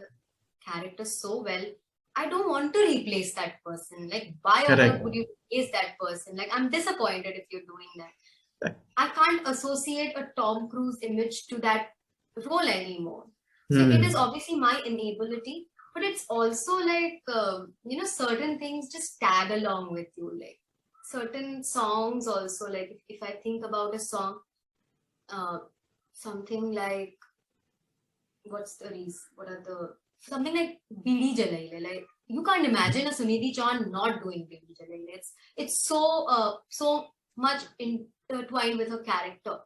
character so well, I don't want to replace that person. Like, why on earth Correct. would you replace that person? Like, I'm disappointed if you're doing that. Correct. I can't associate a Tom Cruise image to that role anymore. So it is Hmm. obviously my inability, but it's also like, certain things just tag along with you. Like certain songs also, like if I think about a song, uh, something like, what are the, something like Bidi Jalaile, like you can't imagine a Sunidhi Chauhan not doing Bidi Jalaile. It's so much intertwined with her character.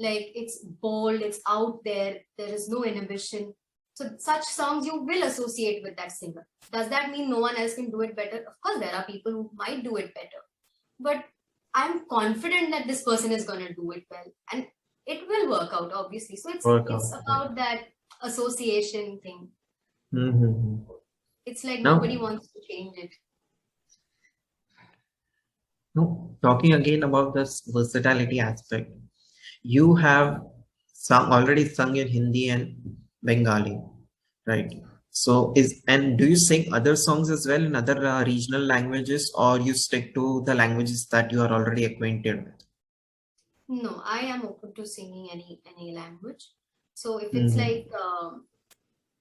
Like it's bold, it's out there, there is no inhibition. So such songs you will associate with that singer. Does that mean no one else can do it better? Of course, there are people who might do it better, but I'm confident that this person is going to do it well, and it will work out, obviously. So it's Workout. about that association thing. Mm-hmm. It's like nobody Now, wants to change it. no, talking again about this versatility aspect, you have already sung in Hindi and Bengali, right? So do you sing other songs as well in other regional languages, or you stick to the languages that you are already acquainted with? No, I am open to singing any language. So if it's Mm-hmm. like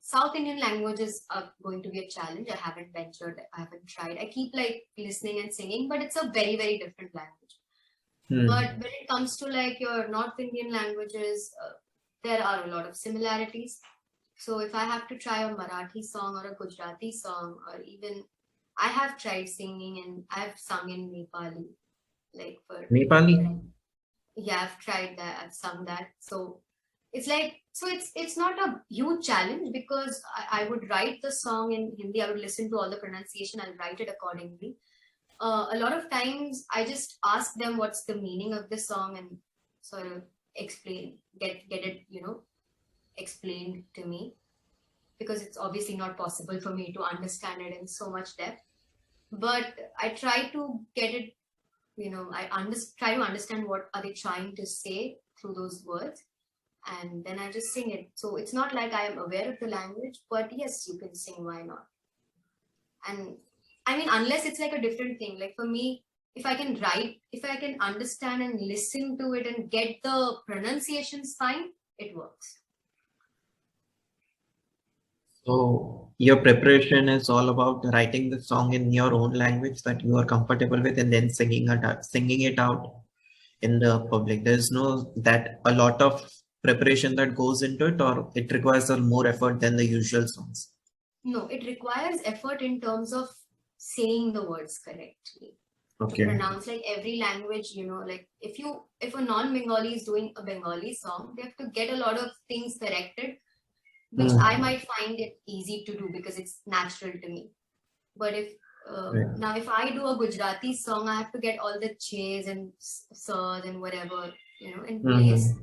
South Indian languages are going to be a challenge. I haven't ventured, I haven't tried. I keep like listening and singing, but it's a very, very different language. But when it comes to like your North Indian languages, there are a lot of similarities. So if I have to try a Marathi song or a Gujarati song, or even I have tried singing and I've sung in Nepali, like for Nepali? yeah, I've tried that, I've sung that. So it's like, so it's not a huge challenge because I would write the song in Hindi, I would listen to all the pronunciation, I'll write it accordingly. A lot of times I just ask them what's the meaning of the song and sort of get it, explained to me, because it's obviously not possible for me to understand it in so much depth. But I try to get it, try to understand what are they trying to say through those words, and then I just sing it. So it's not like I am aware of the language, but yes, you can sing, why not? And I mean, unless it's like a different thing, like for me, if I can write, if I can understand and listen to it and get the pronunciations fine, it works. So your preparation is all about writing the song in your own language that you are comfortable with, and then singing it out in the public. There's no that a lot of preparation that goes into it, or it requires a more effort than the usual songs. No, it requires effort in terms of saying the words correctly. To Okay. pronounce, like every language, like if a non-Bengali is doing a Bengali song, they have to get a lot of things corrected, which I might find it easy to do because it's natural to me. But Right. now if I do a Gujarati song, I have to get all the chs and sirs and whatever, in place.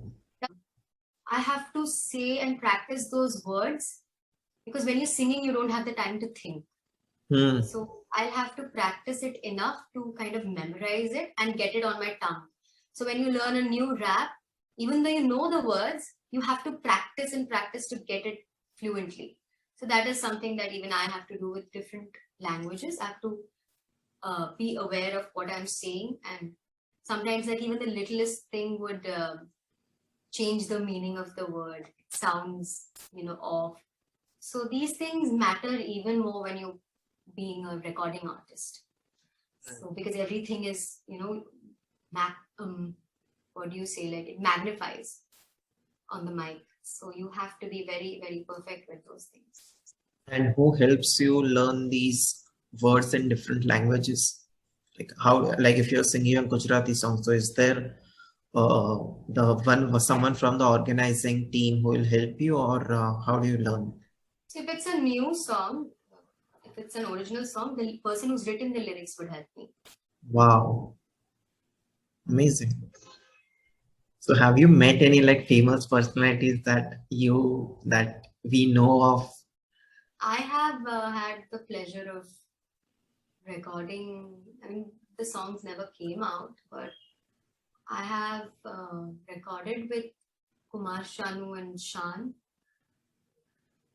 I have to say and practice those words, because when you're singing, you don't have the time to think. So I'll have to practice it enough to kind of memorize it and get it on my tongue. So when you learn a new rap, even though you know the words, you have to practice and practice to get it fluently. So that is something that even I have to do with different languages. I have to be aware of what I'm saying, and sometimes like even the littlest thing would change the meaning of the word. It sounds, off. So these things matter even more when you're being a recording artist. So because everything is, what do you say? Like it magnifies on the mic. So you have to be very, very perfect with those things. And who helps you learn these words in different languages? Like how, like if you're singing a Gujarati song, so is there someone from the organizing team who will help you, or how do you learn? So if it's a new song, if it's an original song, the person who's written the lyrics would help me. Wow, amazing. So have you met any like famous personalities that we know of? I have had the pleasure of recording, I mean, the songs never came out, but I have recorded with Kumar, Shanu, and Shan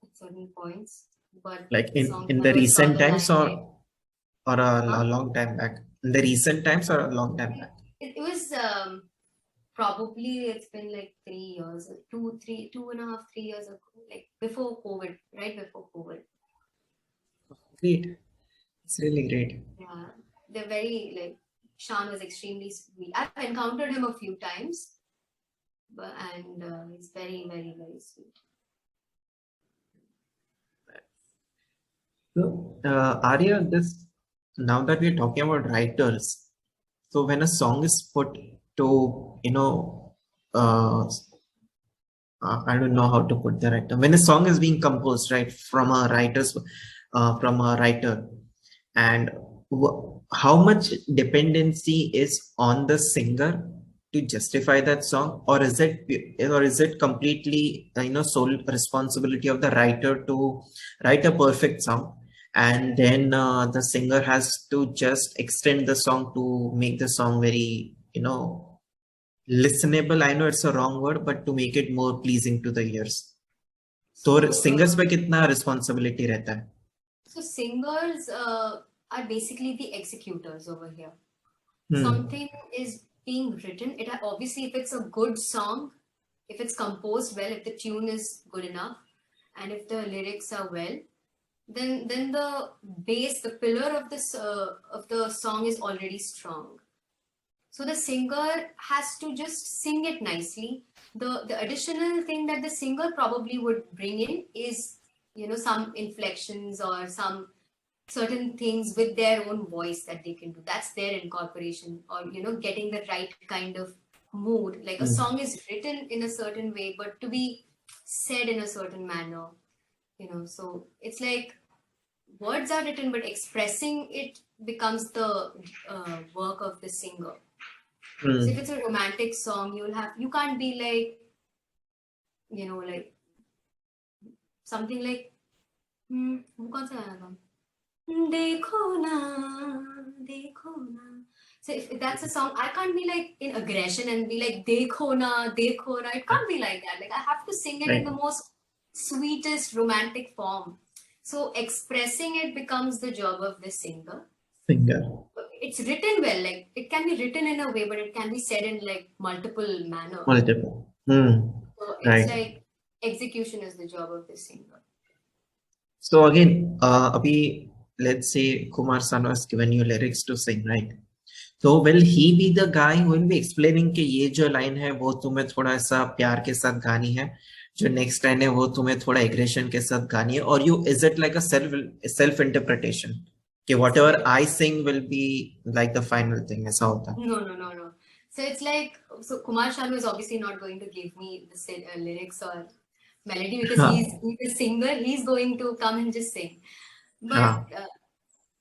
at certain points, but Like the songs in the never saw recent the times limelight. or a Huh? long time back? In the recent times or a long time back? It was probably it's been like 3 years, 2.5, 3 years ago, like before COVID, right before COVID. Great. It's really great. Yeah, they're very like Shan was extremely sweet. I've encountered him a few times, but and he's very, very, very sweet. So, Arya, this now that we're talking about writers, so when a song is put to, uh, I don't know how to put the right term. When a song is being composed, right, from a writer, and how much dependency is on the singer to justify that song, or is it completely, sole responsibility of the writer to write a perfect song, and then the singer has to just extend the song to make the song very, listenable. I know it's a wrong word, but to make it more pleasing to the ears. तो So, singers पे कितना responsibility रहता है? so singers are basically the executors over here. Hmm. Something is being written. Obviously, if it's a good song, if it's composed well, if the tune is good enough, and if the lyrics are well, then the base, the pillar of the song is already strong. So the singer has to just sing it nicely. The additional thing that the singer probably would bring in is, some inflections or some certain things with their own voice that they can do. That's their incorporation, or getting the right kind of mood. Like a song is written in a certain way, but to be said in a certain manner. So it's like words are written, but expressing it becomes the work of the singer. So if it's a romantic song, you can't be like, like something like, कौन सा गाना था? देखो ना, देखो ना. So if that's a song, I can't be like in aggression and be like, देखो ना, देखो ना. It can't be like that. Like I have to sing it in the most sweetest romantic form. So expressing it becomes the job of the singer. It's written well, like it can be written in a way, but it can be said in like multiple manners. So it's like execution is the job of the singer. So again, let's say Kumar Sanu has given you lyrics to sing, right? So will he be the guy who will be explaining कि ये जो line है वो तुम्हें थोड़ा सा प्यार के साथ गानी है, जो next line है वो तुम्हें थोड़ा aggression के साथ गानी है, or is it like a self interpretation कि whatever I sing will be like the final thing? ऐसा होता है? No. So it's like, Kumar Sanu is obviously not going to give me the lyrics or melody because he's a singer. He's going to come and just sing. But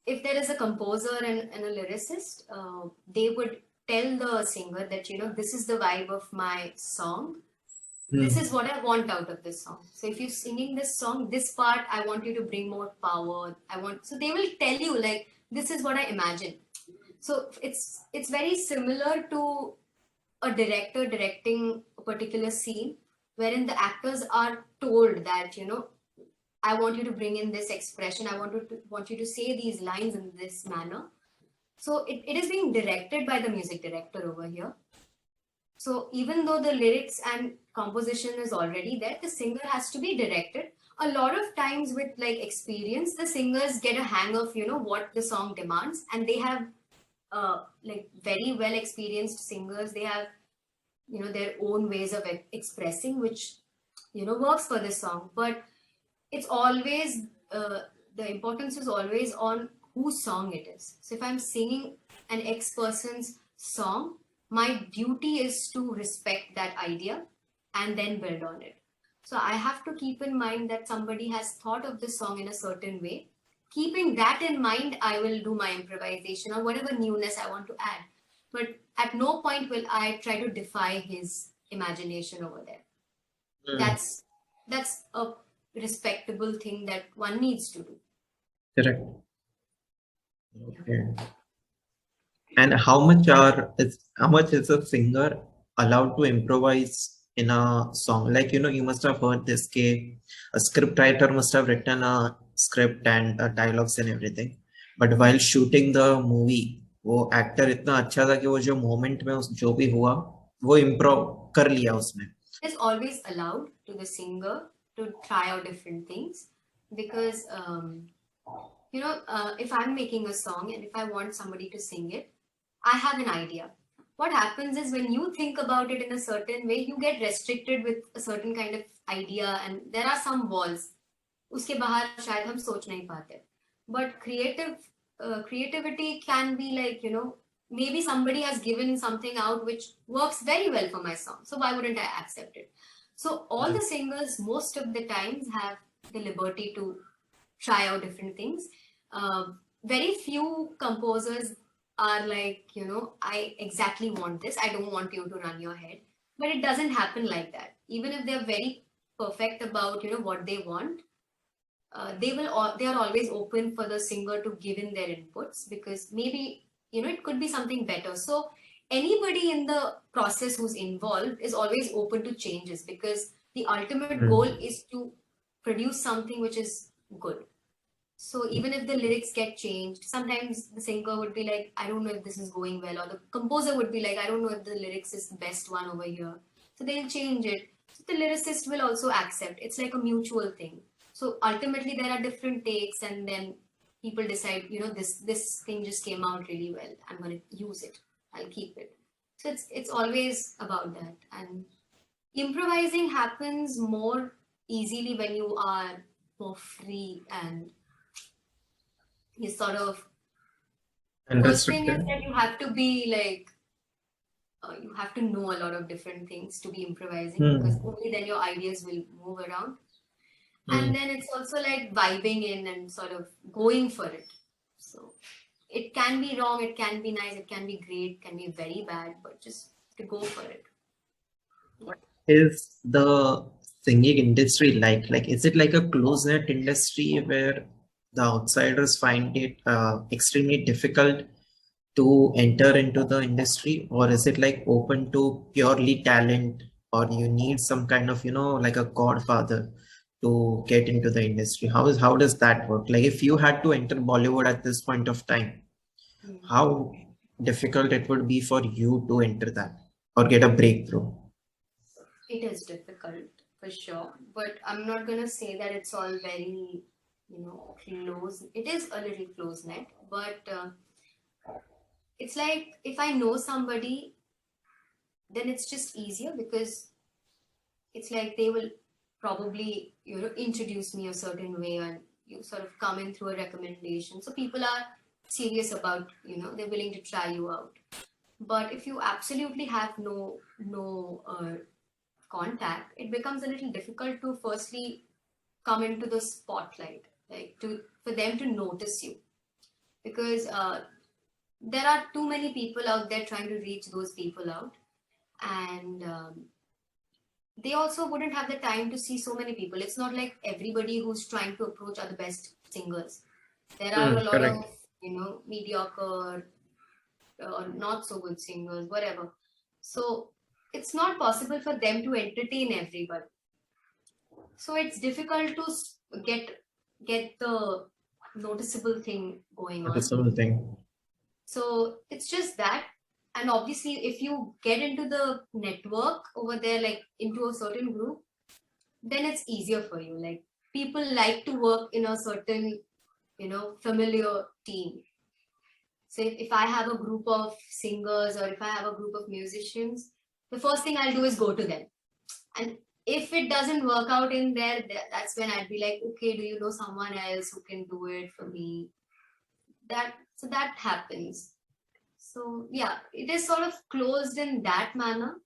if there is a composer and a lyricist, they would tell the singer that, this is the vibe of my song. This is what I want out of this song. So if you're singing this song, this part, I want you to bring more power. So they will tell you like, this is what I imagine. So it's very similar to a director directing a particular scene wherein the actors are told that, I want you to bring in this expression. I want you to say these lines in this manner. So it is being directed by the music director over here. So even though the lyrics and composition is already there, the singer has to be directed. A lot of times with like experience, the singers get a hang of, what the song demands, and they have like very well experienced singers. They have, their own ways of expressing, which, works for this song. But it's always, the importance is always on whose song it is. So if I'm singing an X person's song, my duty is to respect that idea and then build on it. So I have to keep in mind that somebody has thought of the song in a certain way. Keeping that in mind, I will do my improvisation or whatever newness I want to add. But at no point will I try to defy his imagination over there. That's a respectable thing that one needs to do. Correct. Yeah. Okay. And how much is a singer allowed to improvise in a song? Like, you must have heard this case, a script writer must have written a script and dialogues and everything. But while shooting the movie, वो actor इतना अच्छा था कि वो जो moment में उस जो भी हुआ वो इम्प्रोव कर लिया उसमें. It's always allowed to the singer to try out different things because if I'm making a song and if I want somebody to sing it, I have an idea. What happens is when you think about it in a certain way, you get restricted with a certain kind of idea, and there are some walls. उसके बाहर शायद हम सोच नहीं पाते. But creativity can be like, maybe somebody has given something out which works very well for my song. So why wouldn't I accept it? So all the singers, most of the times, have the liberty to try out different things. Very few composers are like, I exactly want this. I don't want you to run your head. But it doesn't happen like that. Even if they're very perfect about, what they want, they are always open for the singer to give in their inputs because maybe, it could be something better. So anybody in the process who's involved is always open to changes because the ultimate goal is to produce something which is good. So even if the lyrics get changed, sometimes the singer would be like, I don't know if this is going well, or the composer would be like, I don't know if the lyrics is the best one over here. So they'll change it. So the lyricist will also accept. It's like a mutual thing. So ultimately there are different takes, and then people decide, this thing just came out really well. I'm gonna use it. I'll keep it. So it's always about that. And improvising happens more easily when you are more free and you sort of first thing is Unrestricted. that you have to be like you have to know a lot of different things to be improvising because only then your ideas will move around. And then it's also like vibing in and sort of going for it. So it can be wrong, it can be nice, it can be great, can be very bad, but just to go for it. Is the singing industry like? Like, is it like a close-knit industry where the outsiders find it extremely difficult to enter into the industry, or is it like open to purely talent, or you need some kind of, like a godfather to get into the industry? How does that work? Like, if you had to enter Bollywood at this point of time, how difficult it would be for you to enter that or get a breakthrough? It is difficult for sure, but I'm not gonna say that it's all very, close. It is a little close net, but it's like if I know somebody, then it's just easier because it's like they will probably, introduce me a certain way and you sort of come in through a recommendation. So people are serious about, they're willing to try you out. But if you absolutely have no contact, it becomes a little difficult to firstly come into the spotlight, like for them to notice you, because there are too many people out there trying to reach those people out, and they also wouldn't have the time to see so many people. It's not like everybody who's trying to approach are the best singers. There are a lot of Correct. mediocre or not so good singers, whatever. So it's not possible for them to entertain everybody. So it's difficult to get the noticeable thing going That is on. something. So it's just that. And obviously, if you get into the network over there, like into a certain group, then it's easier for you. Like people like to work in a certain, familiar team. So if I have a group of singers or if I have a group of musicians, the first thing I'll do is go to them. And if it doesn't work out in there, that's when I'd be like, okay, do you know someone else who can do it for me? That happens. So yeah, it is sort of closed in that manner.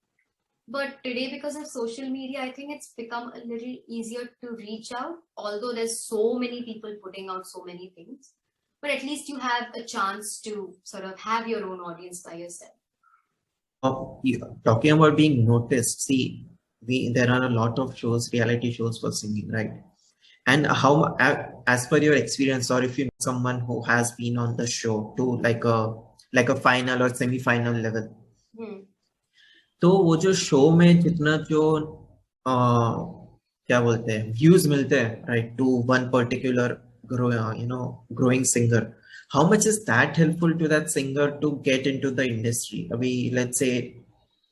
But today, because of social media, I think it's become a little easier to reach out, although there's so many people putting out so many things. But at least you have a chance to sort of have your own audience by yourself. Talking about being noticed, see, there are a lot of shows, reality shows for singing, right? And as per your experience, or if you know someone who has been on the show to like a final or semi-final level, Hmm. तो वो जो show में जितना जो क्या बोलते हैं views मिलते हैं right to one particular growing singer, how much is that helpful to that singer to get into the industry? अभी let's say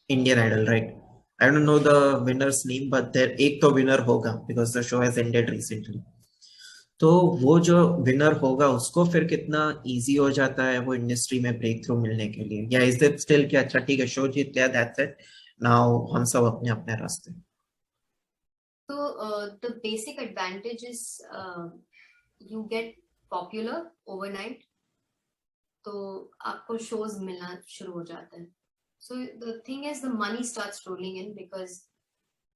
Indian Idol, right? I don't know the winner's name, but there एक तो winner होगा because the show has ended recently. तो वो जो winner होगा उसको फिर कितना इजी हो जाता है वो इंडस्ट्री में ब्रेक थ्रू मिलने के लिए, या इज इट स्टिल कि अच्छा ठीक है शो जीत लिया दैट्स इट, नाउ हम सब अपने अपने रास्ते? So the basic advantage is you get popular overnight. तो आपको shows मिलना शुरू हो जाता है. So the thing is the money starts rolling in because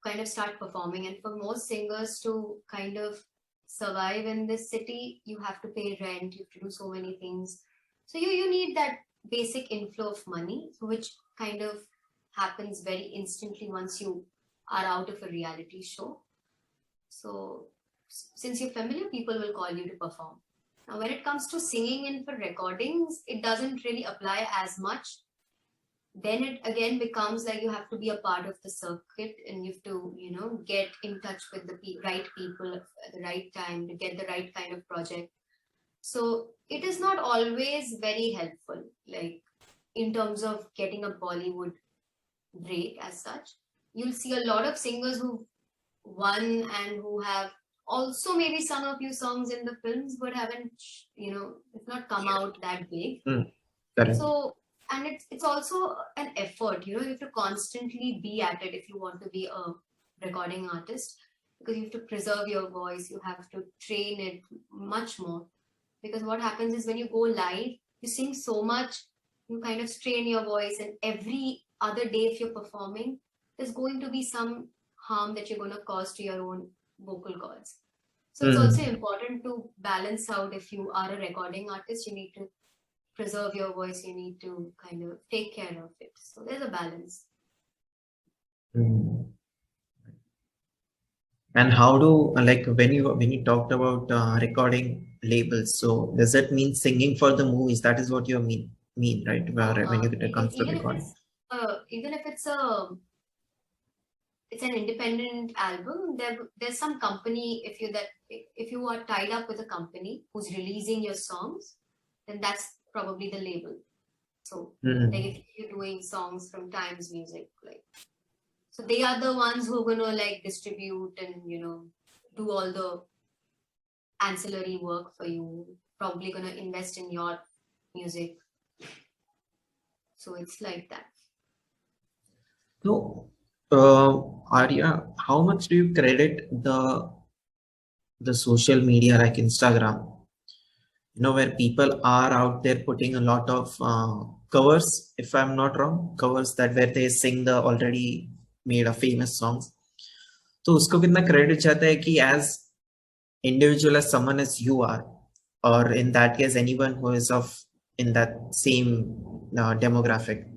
kind of start performing, and for most singers to kind of survive in this city you have to pay rent, you have to do so many things, so you need that basic inflow of money, which kind of happens very instantly once you are out of a reality show. So since you're familiar, people will call you to perform. Now when it comes to singing and for recordings, it doesn't really apply as much. Then it again becomes like you have to be a part of the circuit and you have to get in touch with the right people at the right time to get the right kind of project. So it is not always very helpful, like in terms of getting a Bollywood break as such. You'll see a lot of singers who won and who have also maybe sung a few songs in the films but haven't it's not come out that big. Correct. So, and it's also an effort, you have to constantly be at it if you want to be a recording artist, because you have to preserve your voice, you have to train it much more, because what happens is when you go live you sing so much, you kind of strain your voice, and every other day if you're performing there's going to be some harm that you're going to cause to your own vocal cords. So it's also important to balance out. If you are a recording artist, you need to preserve your voice, you need to kind of take care of it, so there's a balance. And how do like when you talked about recording labels, so does that mean singing for the movies? That is what you mean right, when it comes to recording? Even if it's an independent album, there's some company, if you are tied up with a company who's releasing your songs, then that's probably the label. So like if you're doing songs from Times Music, like, so they are the ones who are gonna like distribute and do all the ancillary work for you, probably gonna invest in your music. So it's like that. So Arya, how much do you credit the social media like Instagram, where people are out there putting a lot of covers, if I'm not wrong, covers that where they sing the already made a famous songs. तो उसको कितना credit चाहता है कि as individual as someone as you are, or in that case anyone who is of in that same demographic,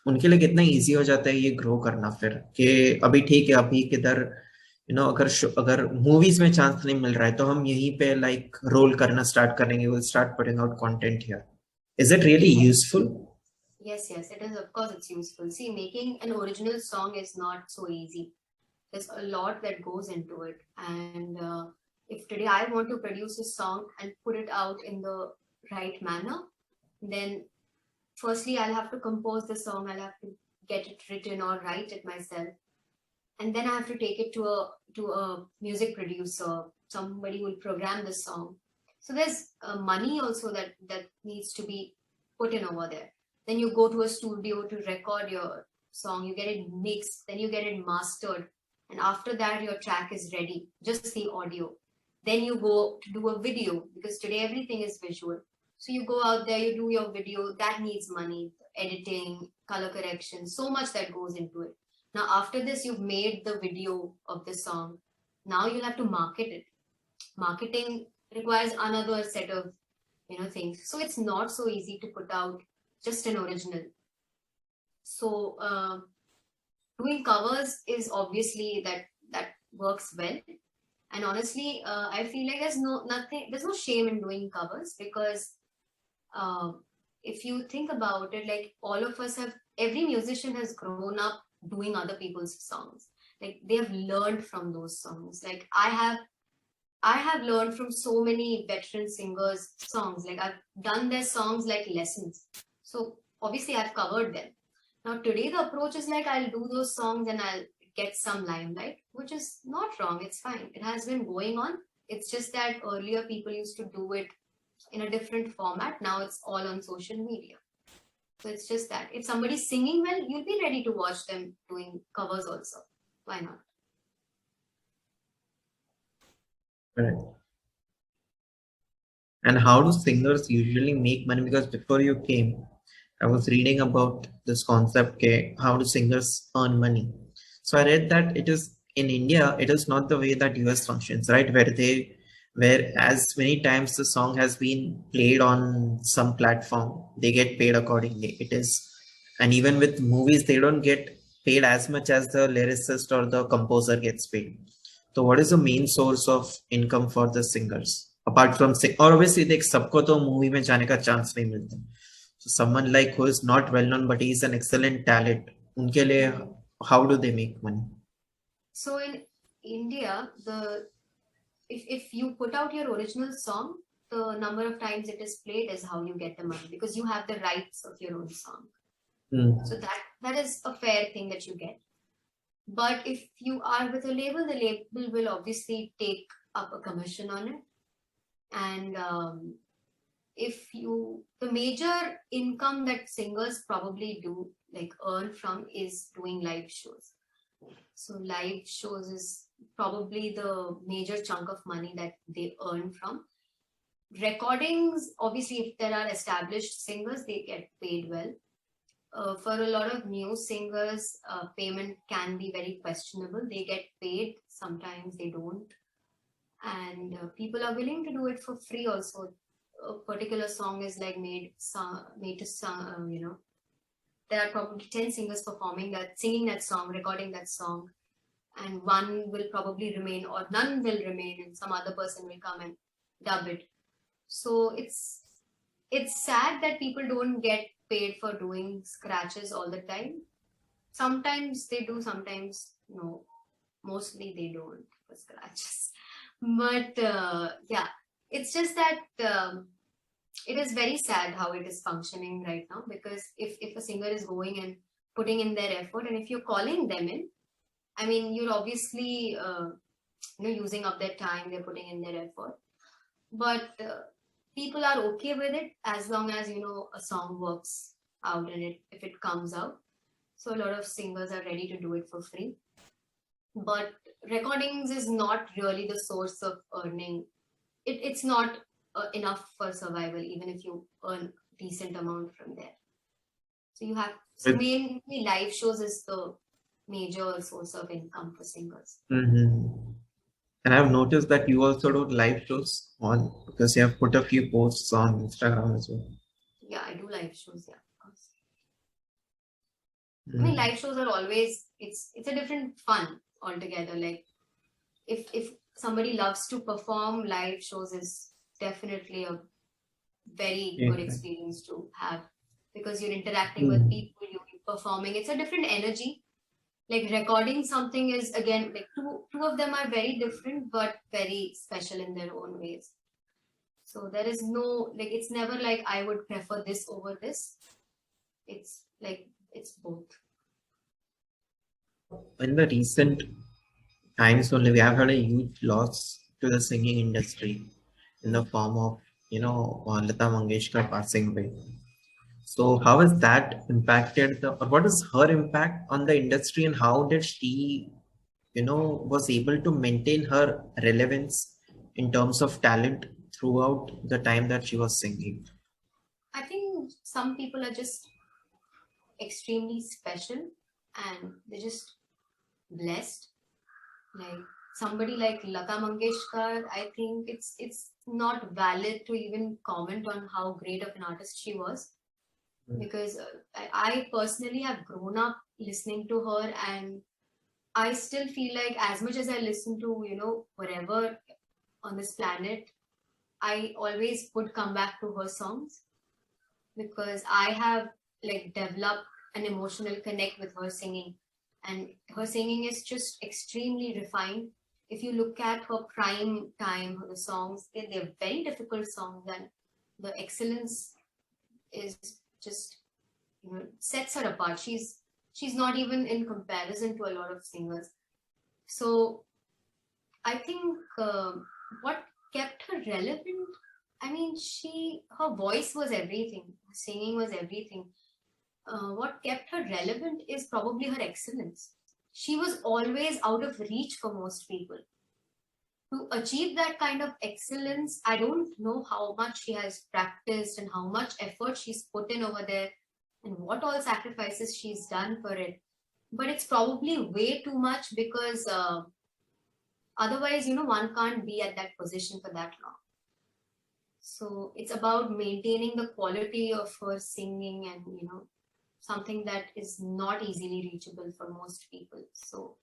उनके लिए कितना easy हो जाता है ये ग्रो करना फिर कि अभी ठीक है अभी किधर अगर मूवीज में चांस नहीं मिल रहा है तो हम यहीं पे लाइक रोल करना स्टार्ट करेंगे, will start putting out content here. Is it really useful? Yes, it is. Of course, it's useful. See, making an original song is not so easy. There's a lot that goes into it. And if today I want to produce a song and put it out in the right manner, then firstly, I'll have to compose the song. I'll have to get it written or write it myself. And then I have to take it to a music producer, somebody who will program the song. So there's money also that needs to be put in over there. Then you go to a studio to record your song, you get it mixed, then you get it mastered. And after that, your track is ready, just the audio. Then you go to do a video, because today everything is visual. So you go out there, you do your video, that needs money, editing, color correction, so much that goes into it. Now, after this, you've made the video of the song. Now you'll have to market it. Marketing requires another set of things. So it's not so easy to put out just an original. So doing covers is obviously that works well. And honestly, I feel like there's no shame in doing covers, because uh, if you think about it, like all of us have, every musician has grown up doing other people's songs. Like they have learned from those songs. Like I have learned from so many veteran singers' songs. Like I've done their songs like lessons. So obviously I've covered them. Now today the approach is like I'll do those songs and I'll get some limelight, which is not wrong. It's fine. It has been going on. It's just that earlier people used to do it in a different format. Now it's all on social media. So it's just that if somebody's singing well, you'll be ready to watch them doing covers also. Why not? Correct. And how do singers usually make money? Because before you came, I was reading about this concept, okay, how do singers earn money? So I read that it is in India, it is not the way that US functions, right? Where as many times the song has been played on some platform, they get paid accordingly. It is, and even with movies, they don't get paid as much as the lyricist or the composer gets paid. So what is the main source of income for the singers? Apart from sing, और obviously देख सबको तो movie में जाने का chance नहीं मिलता. So someone like who is not well known but he is an excellent talent, उनके लिए how do they make money? So in India, if you put out your original song, the number of times it is played is how you get the money, because you have the rights of your own song. So that is a fair thing that you get. But if you are with a label, the label will obviously take up a commission on it. And the major income that singers probably do, like earn from, is doing live shows. So live shows is probably the major chunk of money that they earn from. Recordings, obviously, if there are established singers, they get paid well. For a lot of new singers, payment can be very questionable. They get paid, sometimes they don't. And people are willing to do it for free also. A particular song is like made to song, there are probably 10 singers performing that, singing that song, recording that song, and one will probably remain or none will remain, and some other person will come and dub it. So it's sad that people don't get paid for doing scratches all the time. Sometimes they do, sometimes no. Mostly they don't for scratches. But yeah, it's just that it is very sad how it is functioning right now, because if a singer is going and putting in their effort, and if you're calling them in, I mean, you're obviously using up their time, they're putting in their effort. But people are okay with it as long as a song works out and if it comes out. So a lot of singers are ready to do it for free. But recordings is not really the source of earning. It's not enough for survival, even if you earn decent amount from there. So mainly live shows is the major source of income for singers. And I've noticed that you also do live shows on, because you have put a few posts on Instagram as well. Yeah, I do live shows, yeah, of course. I mean, live shows are always, it's a different fun altogether. Like if somebody loves to perform, live shows is definitely a very good experience to have, because you're interacting with people, you're performing. It's a different energy. Like recording something is, again, like two of them are very different but very special in their own ways. So there is no, like, it's never like I would prefer this over this. It's like it's both. In the recent times only, we have had a huge loss to the singing industry in the form of Lata Mangeshkar passing away. So how has that impacted or what is her impact on the industry, and how did she, was able to maintain her relevance in terms of talent throughout the time that she was singing? I think some people are just extremely special and they're just blessed. Like somebody like Lata Mangeshkar, I think it's not valid to even comment on how great of an artist she was, because I personally have grown up listening to her, and I still feel like as much as I listen to, whatever on this planet, I always would come back to her songs because I have like developed an emotional connect with her singing. And her singing is just extremely refined. If you look at her prime time, the songs, they're very difficult songs, and the excellence is just, sets her apart. She's not even in comparison to a lot of singers. So I think what kept her relevant, I mean, her voice was everything, her singing was everything. What kept her relevant is probably her excellence. She was always out of reach for most people. To achieve that kind of excellence, I don't know how much she has practiced and how much effort she's put in over there and what all sacrifices she's done for it. But it's probably way too much because otherwise, one can't be at that position for that long. So it's about maintaining the quality of her singing and, something that is not easily reachable for most people. So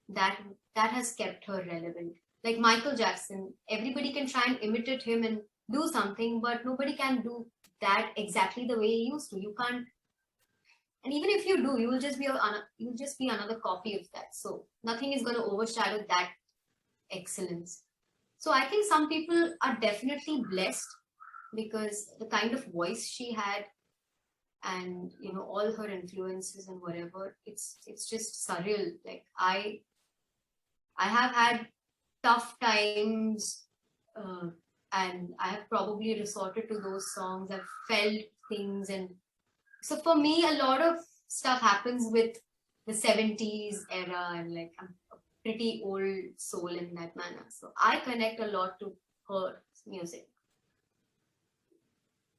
that has kept her relevant. Like Michael Jackson, everybody can try and imitate him and do something, but nobody can do that exactly the way he used to. You can't, and even if you do, you'll just be another copy of that. So nothing is going to overshadow that excellence. So I think some people are definitely blessed because the kind of voice she had and all her influences and whatever, it's just surreal. Like I have had tough times, and I have probably resorted to those songs. I've felt things, and so for me a lot of stuff happens with the 70s era, and like I'm a pretty old soul in that manner, so I connect a lot to her music.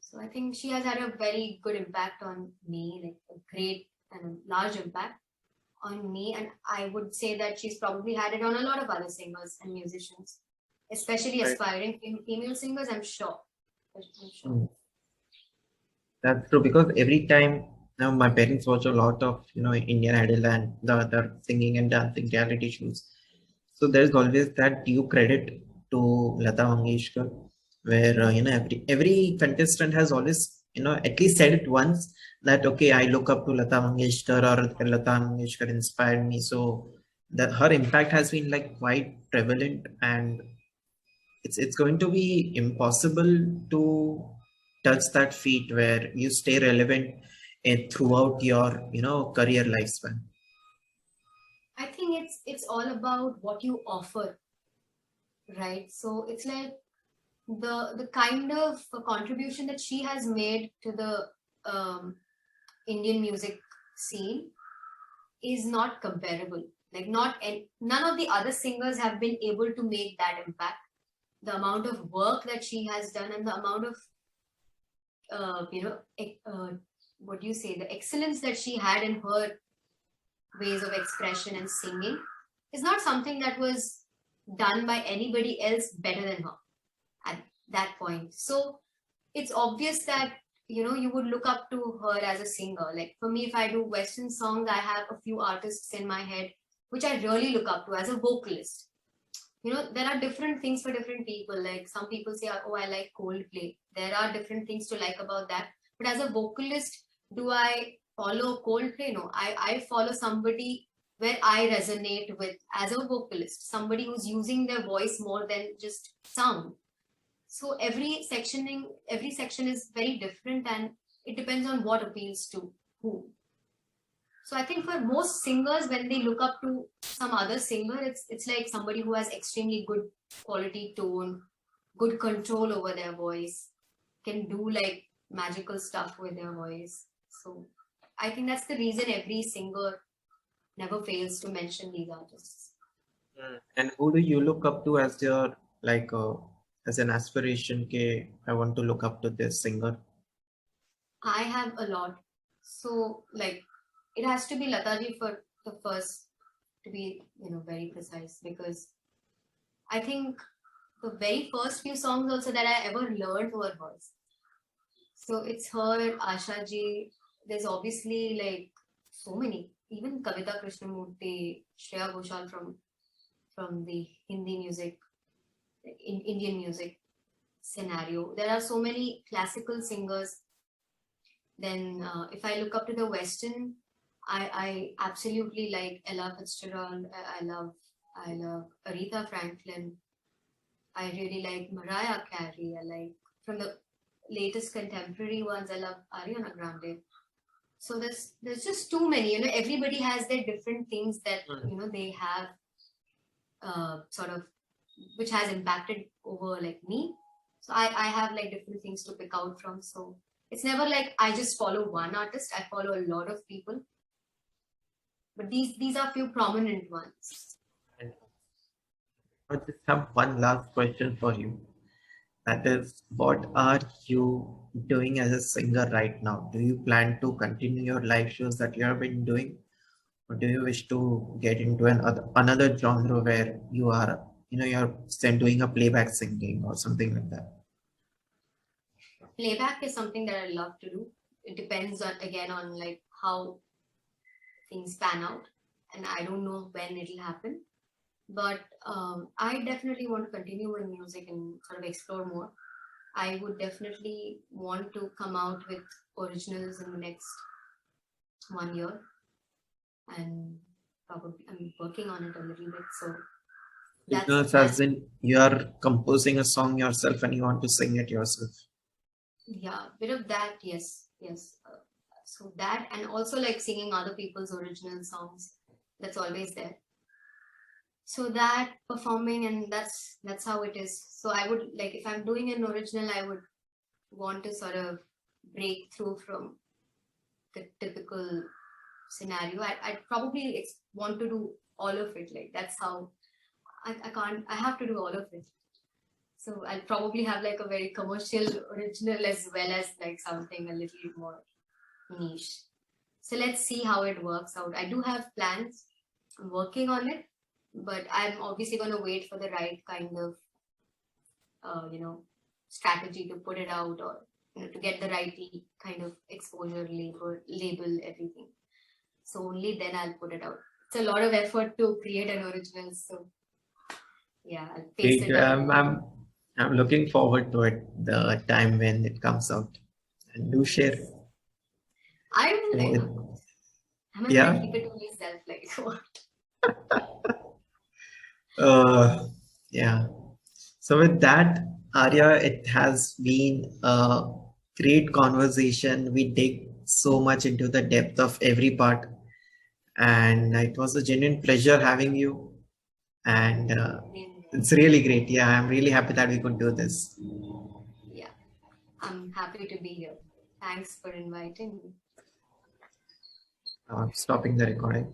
So I think she has had a very good impact on me, like a great and a large impact on me. And I would say that she's probably had it on a lot of other singers and musicians, especially Right. aspiring female singers, I'm sure. Mm. That's true because every time my parents watch a lot of Indian Idol and the other singing and dancing reality shows. So there's always that due credit to Lata Mangeshkar, where every contestant has always at least said it once that okay, I look up to Lata Mangeshkar or Lata Mangeshkar inspired me. So that her impact has been like quite prevalent, and it's going to be impossible to touch that feat where you stay relevant throughout your career lifespan. I think it's all about what you offer, right? So it's like the kind of contribution that she has made to the Indian music scene is not comparable. Like none of the other singers have been able to make that impact. The amount of work that she has done and the amount of what do you say, the excellence that she had in her ways of expression and singing is not something that was done by anybody else better than her at that point. So it's obvious that you would look up to her as a singer. Like for me, if I do Western songs, I have a few artists in my head which I really look up to as a vocalist. There are different things for different people. Like some people say, oh, I like Coldplay. There are different things to like about that. But as a vocalist, do I follow Coldplay? No, I follow somebody where I resonate with as a vocalist, somebody who's using their voice more than just sound. So every section is very different, and it depends on what appeals to who. So I think for most singers, when they look up to some other singer, it's like somebody who has extremely good quality tone, good control over their voice, can do like magical stuff with their voice. So I think that's the reason every singer never fails to mention these artists. And who do you look up to as your as an aspiration? I want to look up to this singer. I have a lot. So like it has to be Lataji for the first, to be very precise, because I think the very first few songs also that I ever learned were hers. So it's her, Asha ji. There's obviously like so many. even Kavita Krishnamurti, Shreya Ghoshal from the Hindi music, Indian music scenario. There are so many classical singers. Then if I look up to the Western, I absolutely like Ella Fitzgerald. I love Aretha Franklin. I really like Mariah Carey. I like from the latest contemporary ones. I love Ariana Grande. So there's just too many. Everybody has their different things that they have sort of which has impacted over like me. So I have like different things to pick out from. So it's never like I just follow one artist. I follow a lot of people, but these are few prominent ones. And I just have one last question for you. That is, what are you doing as a singer right now? Do you plan to continue your live shows that you have been doing, or do you wish to get into another genre where you are, you're doing a playback singing or something like that? Playback is something that I love to do. It depends on again on like how things pan out, and I don't know when it'll happen. But I definitely want to continue with music and sort of explore more. I would definitely want to come out with originals in the next 1 year, and probably I'm working on it a little bit. So that's Business as in you are composing a song yourself and you want to sing it yourself. yeah, bit of that. Yes, yes. So that and also like singing other people's original songs. That's always there. So that performing and that's how it is. So I would like if I'm doing an original, I would want to sort of break through from the typical scenario. I'd probably want to do all of it. Like that's how I can't. I have to do all of it. So I'll probably have like a very commercial original as well as like something a little more niche. So let's see how it works out. I do have plans. I'm working on it, but I'm obviously going to wait for the right kind of, strategy to put it out or to get the right kind of exposure, label everything. So only then I'll put it out. It's a lot of effort to create an original. So yeah, I'll pace Great. it out. I'm looking forward to it, the time when it comes out. And do share. I'm like, It. I'm gonna Yeah. keep it to myself. Like what? Yeah. So with that, Arya, it has been a great conversation. We dig so much into the depth of every part, and it was a genuine pleasure having you. And it's really great. Yeah, I'm really happy that we could do this. Yeah, I'm happy to be here. Thanks for inviting me. Stopping the recording.